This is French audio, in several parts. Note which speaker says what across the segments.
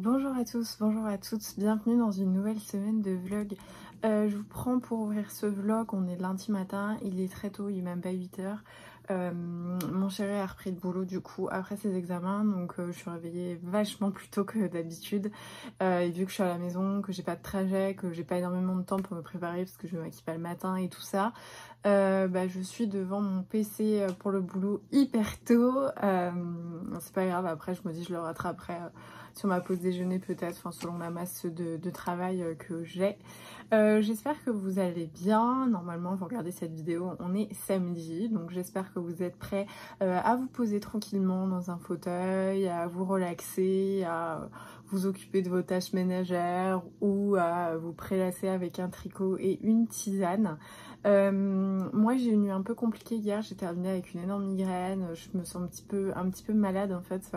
Speaker 1: Bonjour à tous, bonjour à toutes, bienvenue dans une nouvelle semaine de vlog. Je vous prends pour ouvrir ce vlog, on est lundi matin, il est très tôt, il est même pas 8h. Mon chéri a repris le boulot du coup après ses examens, donc je suis réveillée vachement plus tôt que d'habitude. Et vu que je suis à la maison, que j'ai pas de trajet, que j'ai pas énormément de temps pour me préparer parce que je me maquille pas le matin et tout ça, je suis devant mon PC pour le boulot hyper tôt. C'est pas grave, après je me dis je le rattraperai sur ma pause déjeuner peut-être, enfin selon la masse de travail que j'ai. J'espère que vous allez bien. Normalement vous regardez cette vidéo, on est samedi, donc j'espère que vous êtes prêts à vous poser tranquillement dans un fauteuil, à vous relaxer, à vous occuper de vos tâches ménagères ou à vous prélasser avec un tricot et une tisane. Moi j'ai une nuit un peu compliquée hier, j'ai terminé avec une énorme migraine, je me sens un petit peu malade en fait.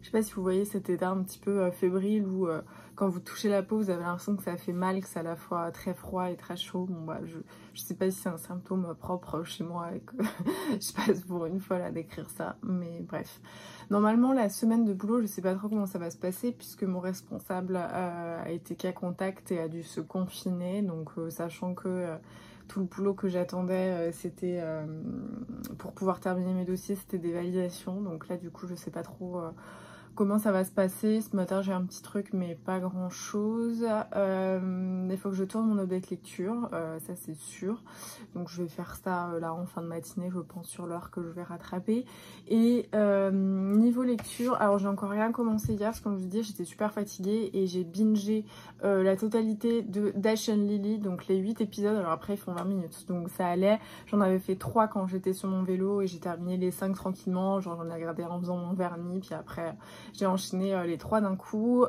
Speaker 1: Je sais pas si vous voyez cet état un petit peu fébrile où quand vous touchez la peau vous avez l'impression que ça fait mal, que c'est à la fois très froid et très chaud. Bon bah je sais pas si c'est un symptôme propre chez moi et que je passe pour une folle à décrire ça, mais bref. Normalement la semaine de boulot je sais pas trop comment ça va se passer puisque mon responsable a été cas contact et a dû se confiner, donc sachant que tout le boulot que j'attendais c'était pour pouvoir terminer mes dossiers, c'était des validations, donc là du coup je sais pas trop comment ça va se passer. Ce matin j'ai un petit truc mais pas grand chose. Il faut que je tourne mon objet lecture, ça c'est sûr, donc je vais faire ça là en fin de matinée je pense, sur l'heure que je vais rattraper. Et niveau lecture, alors j'ai encore rien commencé hier parce que comme je vous dis j'étais super fatiguée et j'ai bingé la totalité de Dash and Lily, donc les 8 épisodes. Alors après ils font 20 minutes donc ça allait, j'en avais fait 3 quand j'étais sur mon vélo et j'ai terminé les 5 tranquillement, genre j'en ai regardé en faisant mon vernis puis après j'ai enchaîné les 3 d'un coup.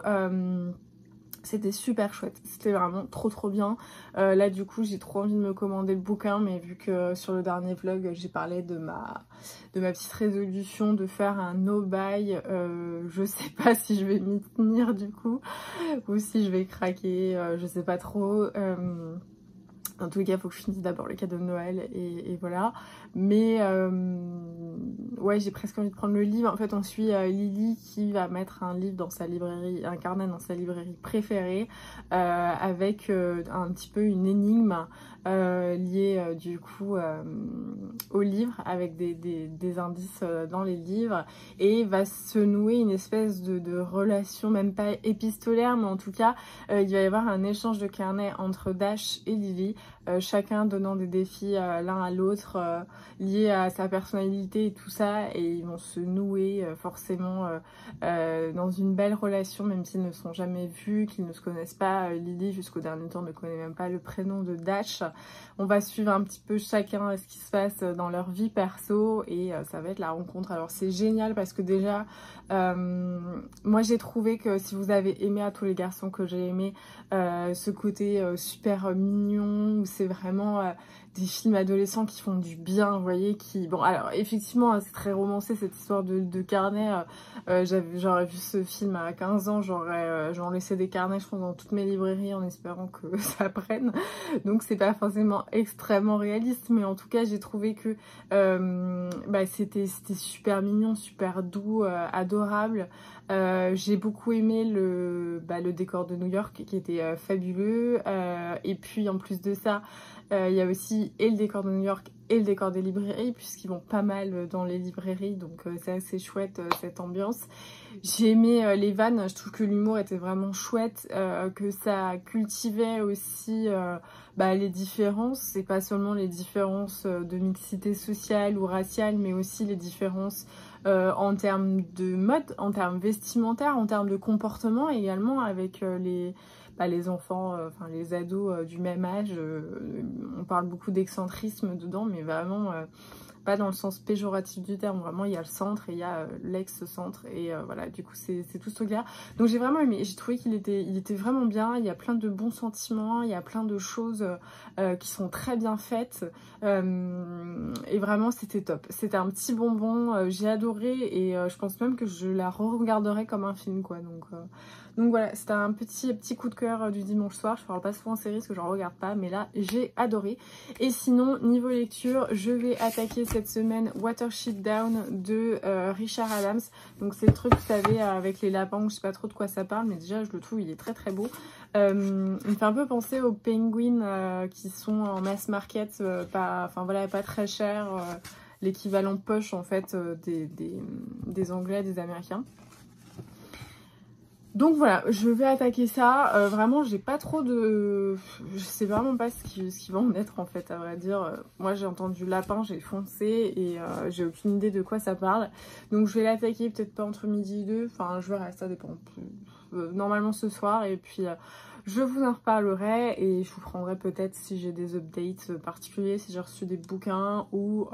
Speaker 1: C'était super chouette, c'était vraiment trop bien. Là du coup j'ai trop envie de me commander le bouquin, mais vu que sur le dernier vlog j'ai parlé de ma petite résolution de faire un no-buy, je sais pas si je vais m'y tenir du coup ou si je vais craquer, je sais pas trop. En tout cas, il faut que je finisse d'abord le cadeau de Noël et voilà. Mais ouais, j'ai presque envie de prendre le livre. En fait, on suit Lily qui va mettre un livre dans sa librairie, un carnet dans sa librairie préférée, avec un petit peu une énigme liée du coup au livre, avec des indices dans les livres, et va se nouer une espèce de relation, même pas épistolaire, mais en tout cas, il va y avoir un échange de carnet entre Dash et Lily. Chacun donnant des défis l'un à l'autre liés à sa personnalité et tout ça, et ils vont se nouer forcément dans une belle relation, même s'ils ne se sont jamais vus, qu'ils ne se connaissent pas. Lily jusqu'au dernier temps ne connaît même pas le prénom de Dash. On va suivre un petit peu chacun ce qui se passe dans leur vie perso, et ça va être la rencontre. Alors c'est génial parce que déjà moi j'ai trouvé que si vous avez aimé À tous les garçons que j'ai aimé, ce côté super mignon où c'est vraiment des films adolescents qui font du bien, vous voyez, qui... Bon, alors, effectivement, c'est très romancé, cette histoire de carnet. J'aurais vu ce film à 15 ans, j'aurais laissé des carnets, je pense, dans toutes mes librairies en espérant que ça prenne. Donc, c'est pas forcément extrêmement réaliste, mais en tout cas, j'ai trouvé que c'était super mignon, super doux, adorable. J'ai beaucoup aimé le décor de New York qui était fabuleux, et puis en plus de ça il y a aussi et le décor de New York et le décor des librairies, puisqu'ils vont pas mal dans les librairies, donc c'est assez chouette cette ambiance. J'ai aimé les vannes, je trouve que l'humour était vraiment chouette, que ça cultivait aussi les différences, et pas seulement les différences de mixité sociale ou raciale, mais aussi les différences en termes de mode, en termes vestimentaires, en termes de comportement également, avec les enfants, enfin les ados du même âge. On parle beaucoup d'excentrisme dedans, mais vraiment pas dans le sens péjoratif du terme, vraiment il y a le centre et il y a l'ex-centre, et voilà, du coup c'est tout ce truc là. Donc j'ai vraiment aimé, j'ai trouvé qu'il était vraiment bien, il y a plein de bons sentiments, il y a plein de choses qui sont très bien faites, et vraiment c'était top, c'était un petit bonbon, j'ai adoré, et je pense même que je la re-regarderai comme un film quoi. Donc voilà, c'était un petit coup de cœur du dimanche soir. Je parle pas souvent en série parce que j'en regarde pas, mais là j'ai adoré. Et sinon niveau lecture, je vais attaquer cette semaine Watership Down de Richard Adams. Donc c'est le truc, vous savez, avec les lapins, je sais pas trop de quoi ça parle, mais déjà je le trouve, il est très très beau. Il me fait un peu penser aux penguins qui sont en mass market, pas très cher, l'équivalent poche en fait des Anglais, des Américains. Donc voilà, je vais attaquer ça. Vraiment, j'ai pas trop de... Je sais vraiment pas ce qui va en être en fait, à vrai dire. Moi, j'ai entendu lapin, j'ai foncé et j'ai aucune idée de quoi ça parle. Donc je vais l'attaquer peut-être pas entre midi et 2. Enfin, je verrai, ça dépend. Normalement ce soir et puis... je vous en reparlerai et je vous prendrai peut-être si j'ai des updates particuliers, si j'ai reçu des bouquins ou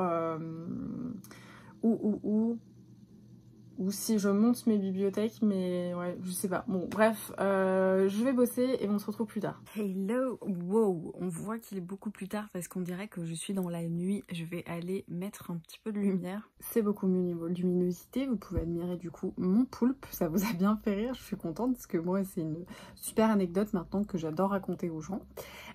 Speaker 1: si je monte mes bibliothèques, mais ouais, je sais pas. Bon, bref, je vais bosser et on se retrouve plus tard.
Speaker 2: Hello, wow, on voit qu'il est beaucoup plus tard parce qu'on dirait que je suis dans la nuit. Je vais aller mettre un petit peu de lumière.
Speaker 1: C'est beaucoup mieux niveau luminosité. Vous pouvez admirer du coup mon poulpe. Ça vous a bien fait rire, je suis contente parce que moi c'est une super anecdote maintenant que j'adore raconter aux gens.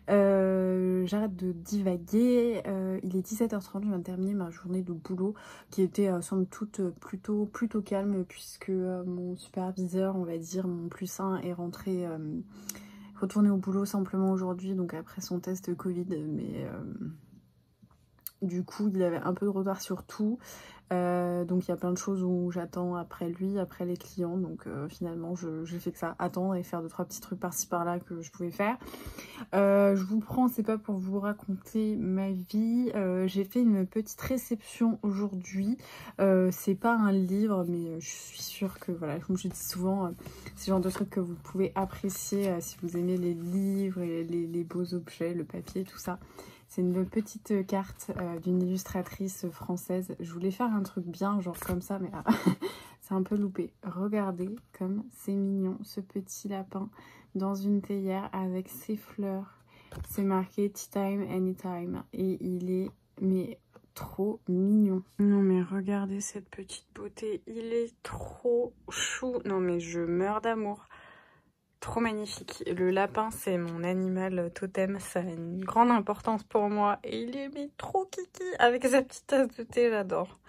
Speaker 1: J'arrête de divaguer, il est 17h30, je viens de terminer ma journée de boulot qui était somme toute plutôt calme puisque mon superviseur, on va dire mon plus 1 est retourné au boulot simplement aujourd'hui, donc après son test Covid, mais du coup il avait un peu de retard sur tout. Donc il y a plein de choses où j'attends après lui, après les clients, donc finalement j'ai fait que ça, attendre et faire 2-3 petits trucs par-ci par-là que je pouvais faire. Je vous prends, c'est pas pour vous raconter ma vie, j'ai fait une petite réception aujourd'hui, c'est pas un livre mais je suis sûre que voilà, comme je dis souvent, c'est le genre de truc que vous pouvez apprécier si vous aimez les livres et les beaux objets, le papier, tout ça. C'est une petite carte d'une illustratrice française. Je voulais faire un truc bien, genre comme ça, mais c'est un peu loupé. Regardez comme c'est mignon, ce petit lapin dans une théière avec ses fleurs. C'est marqué Tea Time Anytime. Et il est, mais trop mignon.
Speaker 2: Non mais regardez cette petite beauté, il est trop chou. Non mais je meurs d'amour. Trop magnifique. Le lapin, c'est mon animal totem. Ça a une grande importance pour moi. Et il est mais trop kiki. Avec sa petite tasse de thé, j'adore.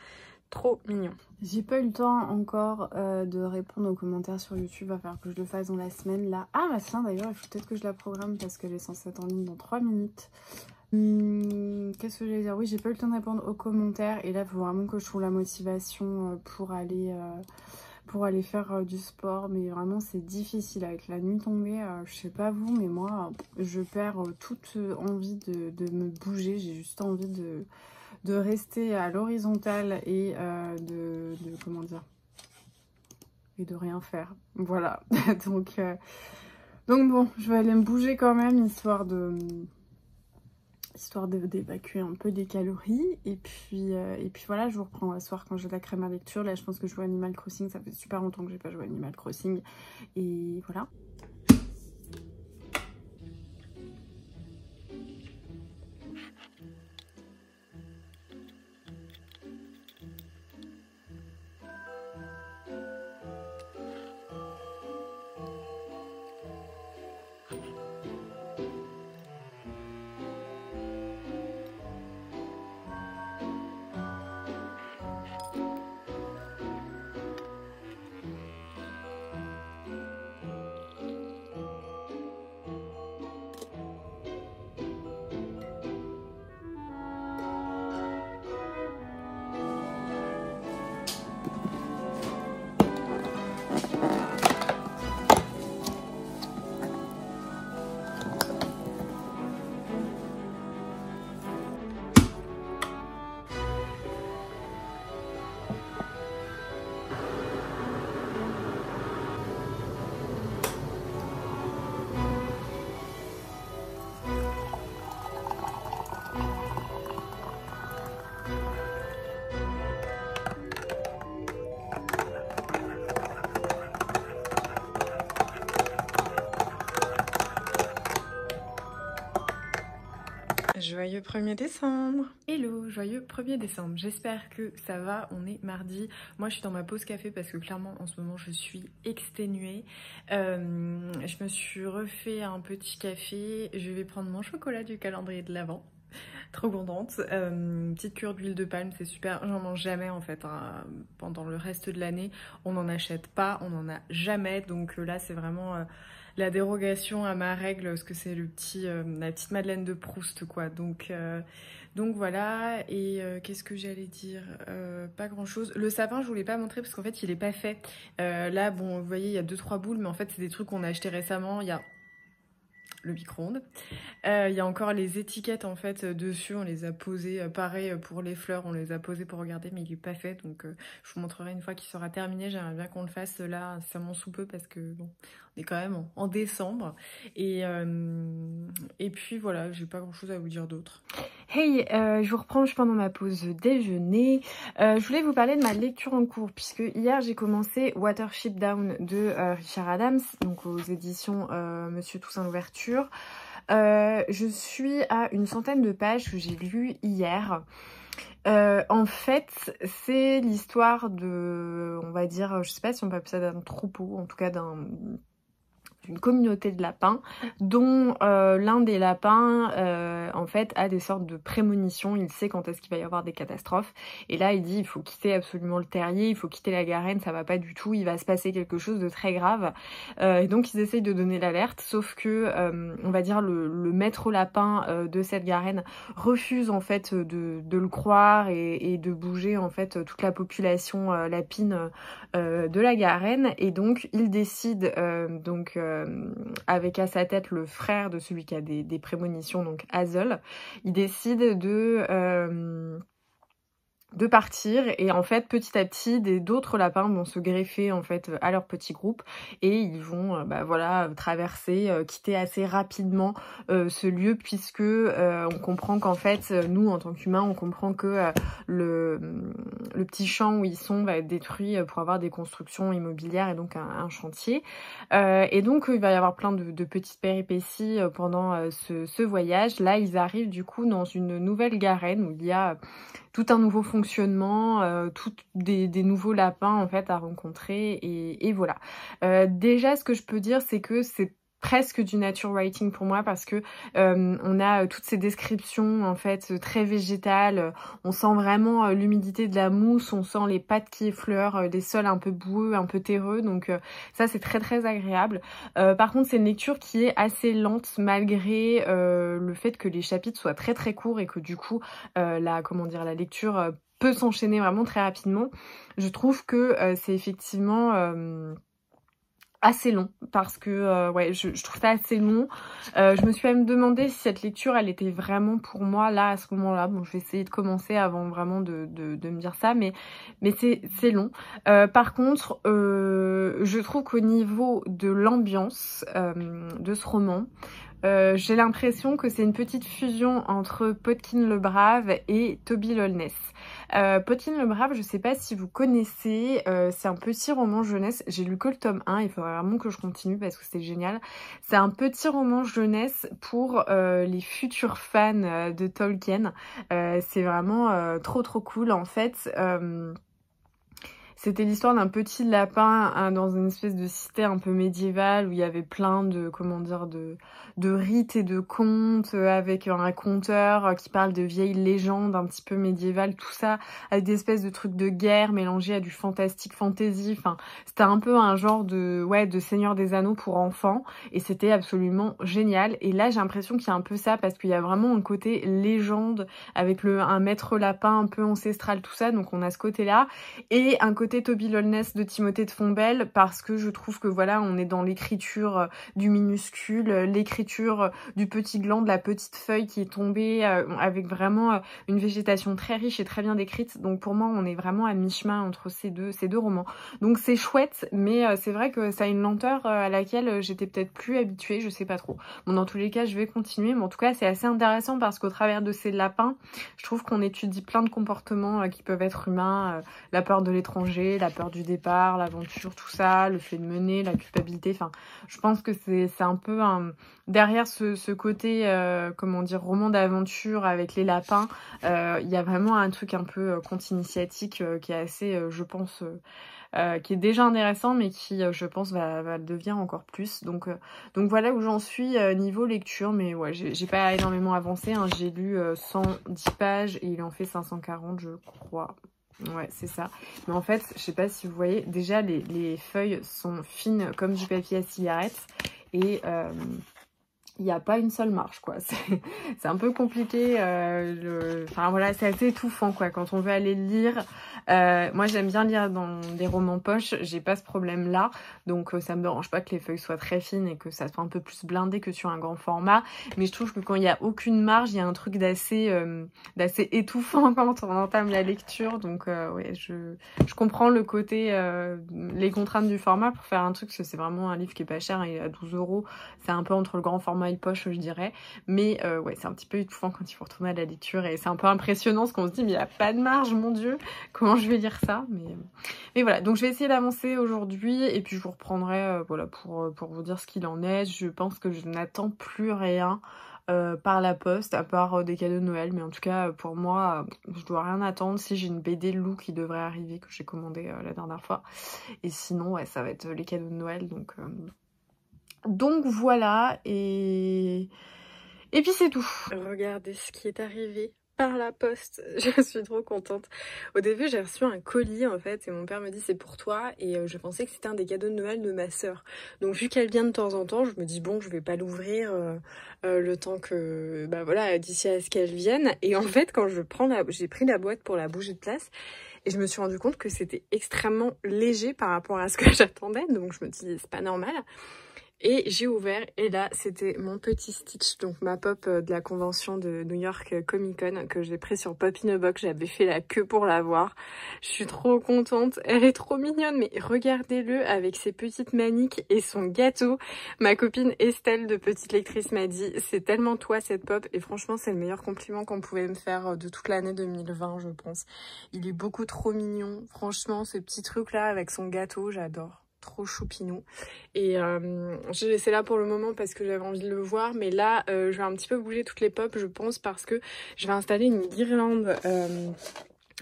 Speaker 2: Trop mignon.
Speaker 1: J'ai pas eu le temps encore de répondre aux commentaires sur YouTube. Il va falloir que je le fasse dans la semaine là. Ah bah tiens, d'ailleurs, il faut peut-être que je la programme parce qu'elle est censée être en ligne dans 3 minutes. Qu'est-ce que j'allais dire? Oui, j'ai pas eu le temps de répondre aux commentaires. Et là, il faut vraiment que je trouve la motivation pour aller faire du sport, mais vraiment c'est difficile avec la nuit tombée. Je sais pas vous, mais moi je perds toute envie de me bouger. J'ai juste envie de rester à l'horizontale et comment dire, et de rien faire. Voilà. donc bon, je vais aller me bouger quand même histoire d'évacuer un peu des calories. Et puis voilà, je vous reprends le soir quand j'ai de la crème à lecture. Là, je pense que je joue Animal Crossing. Ça fait super longtemps que j'ai pas joué à Animal Crossing. Et voilà.
Speaker 2: Joyeux 1er décembre. Hello, joyeux 1er décembre. J'espère que ça va, on est mardi. Moi je suis dans ma pause café parce que clairement en ce moment je suis exténuée. Je me suis refait un petit café. Je vais prendre mon chocolat du calendrier de l'Avent.
Speaker 1: trop contente. Petite cure d'huile de palme, c'est super. J'en mange jamais en fait, hein. Pendant le reste de l'année, on n'en achète pas, on n'en a jamais. Donc là, c'est vraiment la dérogation à ma règle, parce que c'est la petite Madeleine de Proust, quoi. Donc voilà, et qu'est-ce que j'allais dire, pas grand chose. Le sapin, je voulais pas montrer parce qu'en fait il est pas fait. Là, bon, vous voyez, il y a 2-3 boules, mais en fait c'est des trucs qu'on a acheté récemment. Il y a le micro-ondes. Il y a encore les étiquettes en fait dessus, on les a posées, pareil pour les fleurs, on les a posées pour regarder, mais il est pas fait, donc je vous montrerai une fois qu'il sera terminé. J'aimerais bien qu'on le fasse là, incessamment sous peu, parce que bon, on est quand même en décembre, et puis voilà, j'ai pas grand chose à vous dire d'autre. Hey, je vous reprends, je suis pendant ma pause déjeuner. Je voulais vous parler de ma lecture en cours, puisque hier j'ai commencé Watership Down de Richard Adams, donc aux éditions Monsieur Toussaint Louverture. Je suis à une centaine de pages que j'ai lues hier. En fait, c'est l'histoire de, on va dire, je sais pas si on peut appeler ça d'un troupeau, en tout cas d'une communauté de lapins, dont l'un des lapins en fait a des sortes de prémonitions. Il sait quand est-ce qu'il va y avoir des catastrophes, et là il dit il faut quitter absolument le terrier, il faut quitter la garenne, ça va pas du tout, il va se passer quelque chose de très grave, et donc ils essayent de donner l'alerte, sauf que on va dire le maître lapin de cette garenne refuse en fait de le croire et de bouger en fait toute la population lapine de la garenne, et donc il décide avec à sa tête le frère de celui qui a des prémonitions, donc Hazel, il décide de partir, et en fait petit à petit d'autres lapins vont se greffer en fait à leur petit groupe, et ils vont voilà, traverser, quitter assez rapidement ce lieu, puisque on comprend qu'en fait nous en tant qu'humains on comprend que le petit champ où ils sont va être détruit pour avoir des constructions immobilières, et donc un chantier, et donc il va y avoir plein de petites péripéties pendant ce voyage. Là ils arrivent du coup dans une nouvelle garenne où il y a tout un nouveau fonctionnement, des nouveaux lapins en fait à rencontrer, et voilà. Déjà ce que je peux dire, c'est que c'est presque du nature writing pour moi, parce que on a toutes ces descriptions en fait très végétales, on sent vraiment l'humidité de la mousse, on sent les pattes qui effleurent, des sols un peu boueux, un peu terreux, donc ça c'est très très agréable. Par contre c'est une lecture qui est assez lente, malgré le fait que les chapitres soient très très courts, et que du coup la lecture peut s'enchaîner vraiment très rapidement. Je trouve que c'est effectivement assez long, parce que ouais, je trouve ça assez long. Je me suis même demandé si cette lecture elle était vraiment pour moi là à ce moment-là. Bon, je vais essayer de commencer avant vraiment de me dire ça, mais c'est long. Par contre je trouve qu'au niveau de l'ambiance de ce roman, j'ai l'impression que c'est une petite fusion entre Podkin le Brave et Toby Lowness. Podkin le Brave, je sais pas si vous connaissez, c'est un petit roman jeunesse. J'ai lu que le tome 1, il faudrait vraiment que je continue parce que c'est génial. C'est un petit roman jeunesse pour les futurs fans de Tolkien. C'est vraiment trop cool en fait. C'était l'histoire d'un petit lapin dans une espèce de cité un peu médiévale où il y avait plein de, comment dire, de rites et de contes, avec un conteur qui parle de vieilles légendes un petit peu médiévales, tout ça, avec des espèces de trucs de guerre mélangés à du fantastique fantasy. Enfin, c'était un peu un genre de Seigneur des Anneaux pour enfants, et c'était absolument génial. Et là, j'ai l'impression qu'il y a un peu ça, parce qu'il y a vraiment un côté légende avec un maître lapin un peu ancestral, tout ça. Donc on a ce côté-là, et un côté Toby Lowness de Timothée de Fontbelle, parce que je trouve que voilà, on est dans l'écriture du minuscule, l'écriture du petit gland, de la petite feuille qui est tombée, avec vraiment une végétation très riche et très bien décrite. Donc pour moi, on est vraiment à mi-chemin entre ces deux romans. Donc c'est chouette, mais c'est vrai que ça a une lenteur à laquelle j'étais peut-être plus habituée, je sais pas trop. Bon, dans tous les cas, je vais continuer, mais en tout cas, c'est assez intéressant parce qu'au travers de ces lapins, je trouve qu'on étudie plein de comportements qui peuvent être humains, la peur de l'étranger, projet, la peur du départ, l'aventure, tout ça, le fait de mener, la culpabilité. Enfin, je pense que c'est un peu derrière ce côté, comment dire, roman d'aventure avec les lapins, il y a vraiment un truc un peu conte initiatique qui est assez, je pense, qui est déjà intéressant, mais qui, je pense, va le devenir encore plus. Donc voilà où j'en suis niveau lecture, mais ouais, j'ai pas énormément avancé, hein. J'ai lu 110 pages et il en fait 540, je crois. Ouais, c'est ça. Mais en fait, je sais pas si vous voyez, déjà les feuilles sont fines comme du papier à cigarette et il n'y a pas une seule marge, quoi. C'est un peu compliqué. Enfin voilà, c'est assez étouffant, quoi, quand on veut aller lire. Moi, j'aime bien lire dans des romans poche. J'ai pas ce problème-là, donc ça me dérange pas que les feuilles soient très fines et que ça soit un peu plus blindé que sur un grand format. Mais je trouve que quand il y a aucune marge, il y a un truc d'assez étouffant quand on entame la lecture. Donc ouais, je comprends le côté, les contraintes du format pour faire un truc, parce que c'est vraiment un livre qui est pas cher et à 12 €. C'est un peu entre le grand format et le poche, je dirais. Mais ouais, c'est un petit peu étouffant quand il faut retourner à la lecture. Et c'est un peu impressionnant, parce qu'on se dit, mais il n'y a pas de marge, mon Dieu. Comment je vais lire ça? Mais voilà, donc je vais essayer d'avancer aujourd'hui. Et puis je vous reprendrai voilà, pour vous dire ce qu'il en est. Je pense que je n'attends plus rien par la poste, à part des cadeaux de Noël. Mais en tout cas, pour moi, je dois rien attendre. Si j'ai une BD Lou qui devrait arriver, que j'ai commandé la dernière fois. Et sinon, ouais, ça va être les cadeaux de Noël. Donc voilà, et puis c'est tout.
Speaker 2: Regardez ce qui est arrivé par la poste, je suis trop contente. Au début, j'ai reçu un colis en fait, et mon père me dit c'est pour toi, et je pensais que c'était un des cadeaux de Noël de ma sœur. Donc vu qu'elle vient de temps en temps, je me dis bon, je vais pas l'ouvrir le temps que, bah voilà, d'ici à ce qu'elle vienne. Et en fait, quand j'ai pris la boîte pour la bouger de place, et je me suis rendu compte que c'était extrêmement léger par rapport à ce que j'attendais, donc je me dis c'est pas normal. Et j'ai ouvert et là c'était mon petit Stitch, donc ma pop de la convention de New York Comic Con que j'ai pris sur Pop in a Box. J'avais fait la queue pour l'avoir. Je suis trop contente, elle est trop mignonne, mais regardez-le avec ses petites maniques et son gâteau. Ma copine Estelle de Petite Lectrice m'a dit c'est tellement toi cette pop, et franchement c'est le meilleur compliment qu'on pouvait me faire de toute l'année 2020, je pense. Il est beaucoup trop mignon, franchement, ce petit truc là avec son gâteau, j'adore. Trop choupinou. Et j'ai laissé là pour le moment parce que j'avais envie de le voir, mais là je vais un petit peu bouger toutes les pop, je pense, parce que je vais installer une guirlande.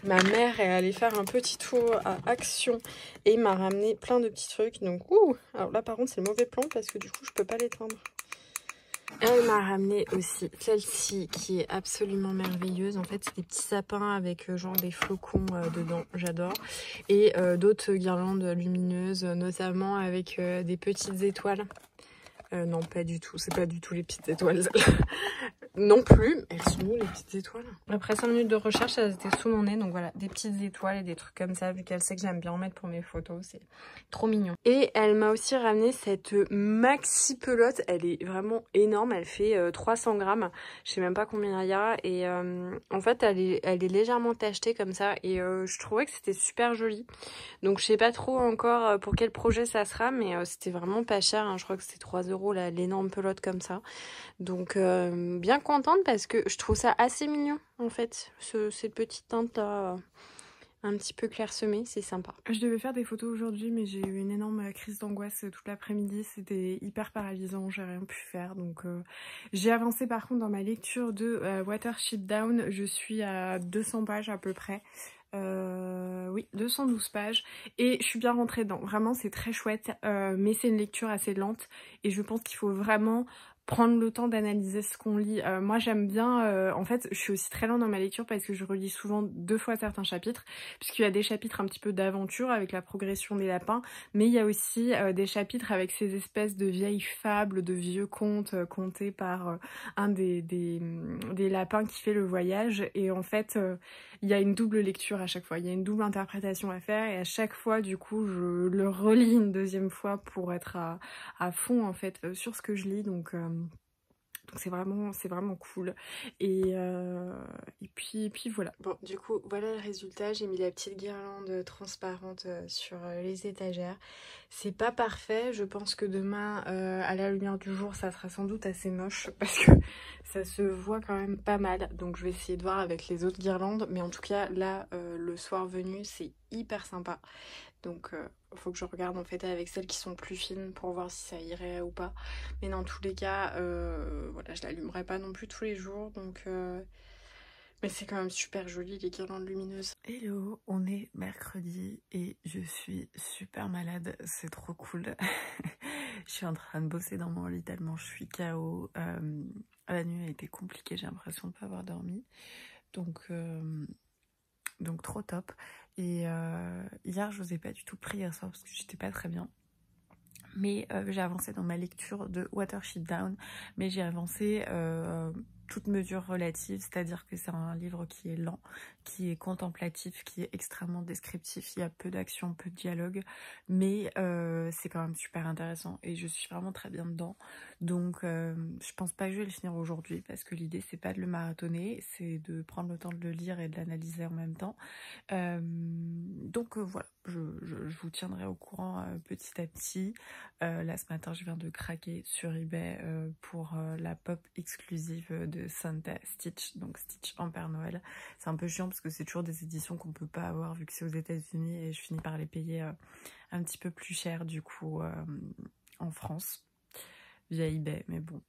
Speaker 2: Ma mère est allée faire un petit tour à Action et m'a ramené plein de petits trucs, donc alors là par contre c'est le mauvais plan parce que du coup je peux pas l'éteindre. Elle m'a ramené aussi celle-ci qui est absolument merveilleuse. En fait, c'est des petits sapins avec genre des flocons dedans. J'adore. Et d'autres guirlandes lumineuses, notamment avec des petites étoiles. Non, pas du tout. C'est pas du tout les petites étoiles. Non plus. Elles sont où les petites étoiles? Après 5 minutes de recherche, elles étaient sous mon nez. Donc voilà, des petites étoiles et des trucs comme ça. Vu qu'elle sait que j'aime bien en mettre pour mes photos. C'est trop mignon. Et elle m'a aussi ramené cette maxi pelote. Elle est vraiment énorme. Elle fait 300 grammes. Je sais même pas combien il y a. Et en fait, elle est légèrement tachetée comme ça. Et je trouvais que c'était super joli. Donc je sais pas trop encore pour quel projet ça sera. Mais c'était vraiment pas cher, hein. Je crois que c'était 3 € l'énorme pelote comme ça. Donc bien contente parce que je trouve ça assez mignon en fait, cette petite teinte là un petit peu clairsemée, c'est sympa.
Speaker 1: Je devais faire des photos aujourd'hui, mais j'ai eu une énorme crise d'angoisse toute l'après-midi. C'était hyper paralysant, j'ai rien pu faire. Donc j'ai avancé par contre dans ma lecture de Watership Down. Je suis à 200 pages à peu près. Oui, 212 pages et je suis bien rentrée dedans. Vraiment, c'est très chouette, mais c'est une lecture assez lente et je pense qu'il faut vraiment prendre le temps d'analyser ce qu'on lit. Moi j'aime bien, en fait je suis aussi très lente dans ma lecture parce que je relis souvent 2 fois certains chapitres, puisqu'il y a des chapitres un petit peu d'aventure avec la progression des lapins, mais il y a aussi des chapitres avec ces espèces de vieilles fables, de vieux contes contés par un des lapins qui fait le voyage, et en fait il y a une double lecture à chaque fois, il y a une double interprétation à faire, et à chaque fois du coup je le relis une deuxième fois pour être à fond en fait sur ce que je lis.
Speaker 2: Donc c'est vraiment cool. Et puis voilà. Bon, du coup, voilà le résultat. J'ai mis la petite guirlande transparente sur les étagères. C'est pas parfait. Je pense que demain, à la lumière du jour, ça sera sans doute assez moche parce que ça se voit quand même pas mal. Donc je vais essayer de voir avec les autres guirlandes. Mais en tout cas, là, le soir venu, c'est hyper sympa. Donc faut que je regarde en fait avec celles qui sont plus fines pour voir si ça irait ou pas. Mais dans tous les cas, voilà, je l'allumerai pas non plus tous les jours. Donc, mais c'est quand même super joli les guirlandes lumineuses.
Speaker 1: Hello, on est mercredi et je suis super malade, c'est trop cool. Je suis en train de bosser dans mon lit tellement je suis KO. La nuit a été compliquée, j'ai l'impression de ne pas avoir dormi. Donc trop top. Et hier, je vous ai pas du tout pris hier soir parce que j'étais pas très bien. Mais j'ai avancé dans ma lecture de Watership Down. Mais j'ai avancé toute mesure relative, c'est-à-dire que c'est un livre qui est lent, qui est contemplatif, qui est extrêmement descriptif. Il y a peu d'action, peu de dialogue, mais c'est quand même super intéressant et je suis vraiment très bien dedans. Donc je pense pas que je vais le finir aujourd'hui parce que l'idée c'est pas de le marathonner, c'est de prendre le temps de le lire et de l'analyser en même temps. Donc voilà, je vous tiendrai au courant petit à petit. Là ce matin je viens de craquer sur eBay pour la pop exclusive de Santa Stitch, donc Stitch en Père Noël. C'est un peu chiant parce que c'est toujours des éditions qu'on peut pas avoir vu que c'est aux États-Unis et je finis par les payer un petit peu plus cher du coup en France via eBay, mais bon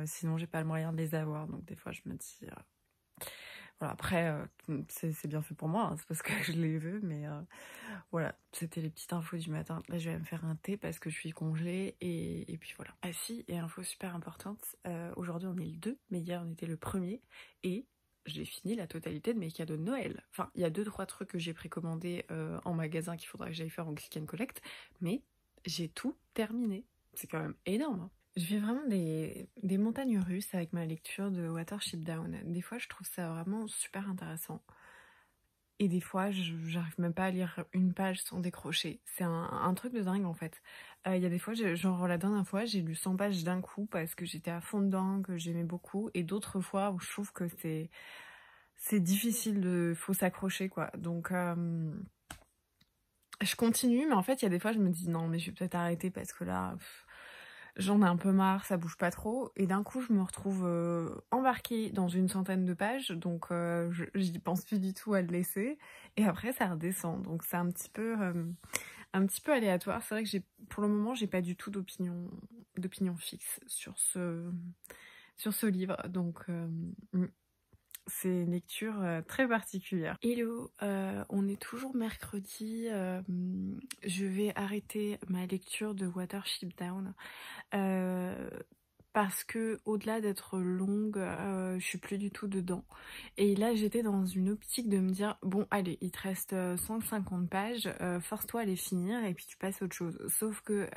Speaker 1: sinon j'ai pas le moyen de les avoir, donc des fois je me dis voilà, après c'est bien fait pour moi, hein, c'est parce que je les veux, mais voilà, c'était les petites infos du matin. Là je vais me faire un thé parce que je suis congelée et puis voilà. Ah si, et info super importante, aujourd'hui on est le 2, mais hier on était le 1er et j'ai fini la totalité de mes cadeaux de Noël. Enfin, il y a 2-3 trucs que j'ai précommandés en magasin qu'il faudra que j'aille faire en click and collect, mais j'ai tout terminé. C'est quand même énorme, hein. Je vis vraiment des montagnes russes avec ma lecture de Watership Down. Des fois, je trouve ça vraiment super intéressant. Et des fois, j'arrive même pas à lire une page sans décrocher. C'est un truc de dingue, en fait. Il y a des fois, genre la dernière fois, j'ai lu 100 pages d'un coup parce que j'étais à fond dedans, que j'aimais beaucoup. Et d'autres fois où je trouve que c'est difficile, faut s'accrocher, quoi. Donc je continue, mais en fait, il y a des fois, je me dis non, mais je vais peut-être arrêter parce que là... j'en ai un peu marre, ça bouge pas trop. Et d'un coup, je me retrouve embarquée dans une centaine de pages. Donc, j'y pense plus du tout à le laisser. Et après, ça redescend. Donc, c'est un petit peu aléatoire. C'est vrai que pour le moment, j'ai pas du tout d'opinion fixe sur ce livre. Donc, c'est une lecture très particulière. Hello, on est toujours mercredi. Je vais arrêter ma lecture de Watership Down parce que au-delà d'être longue, je suis plus du tout dedans. Et là, j'étais dans une optique de me dire bon, allez, il te reste 150 pages, force-toi à les finir et puis tu passes à autre chose. Sauf que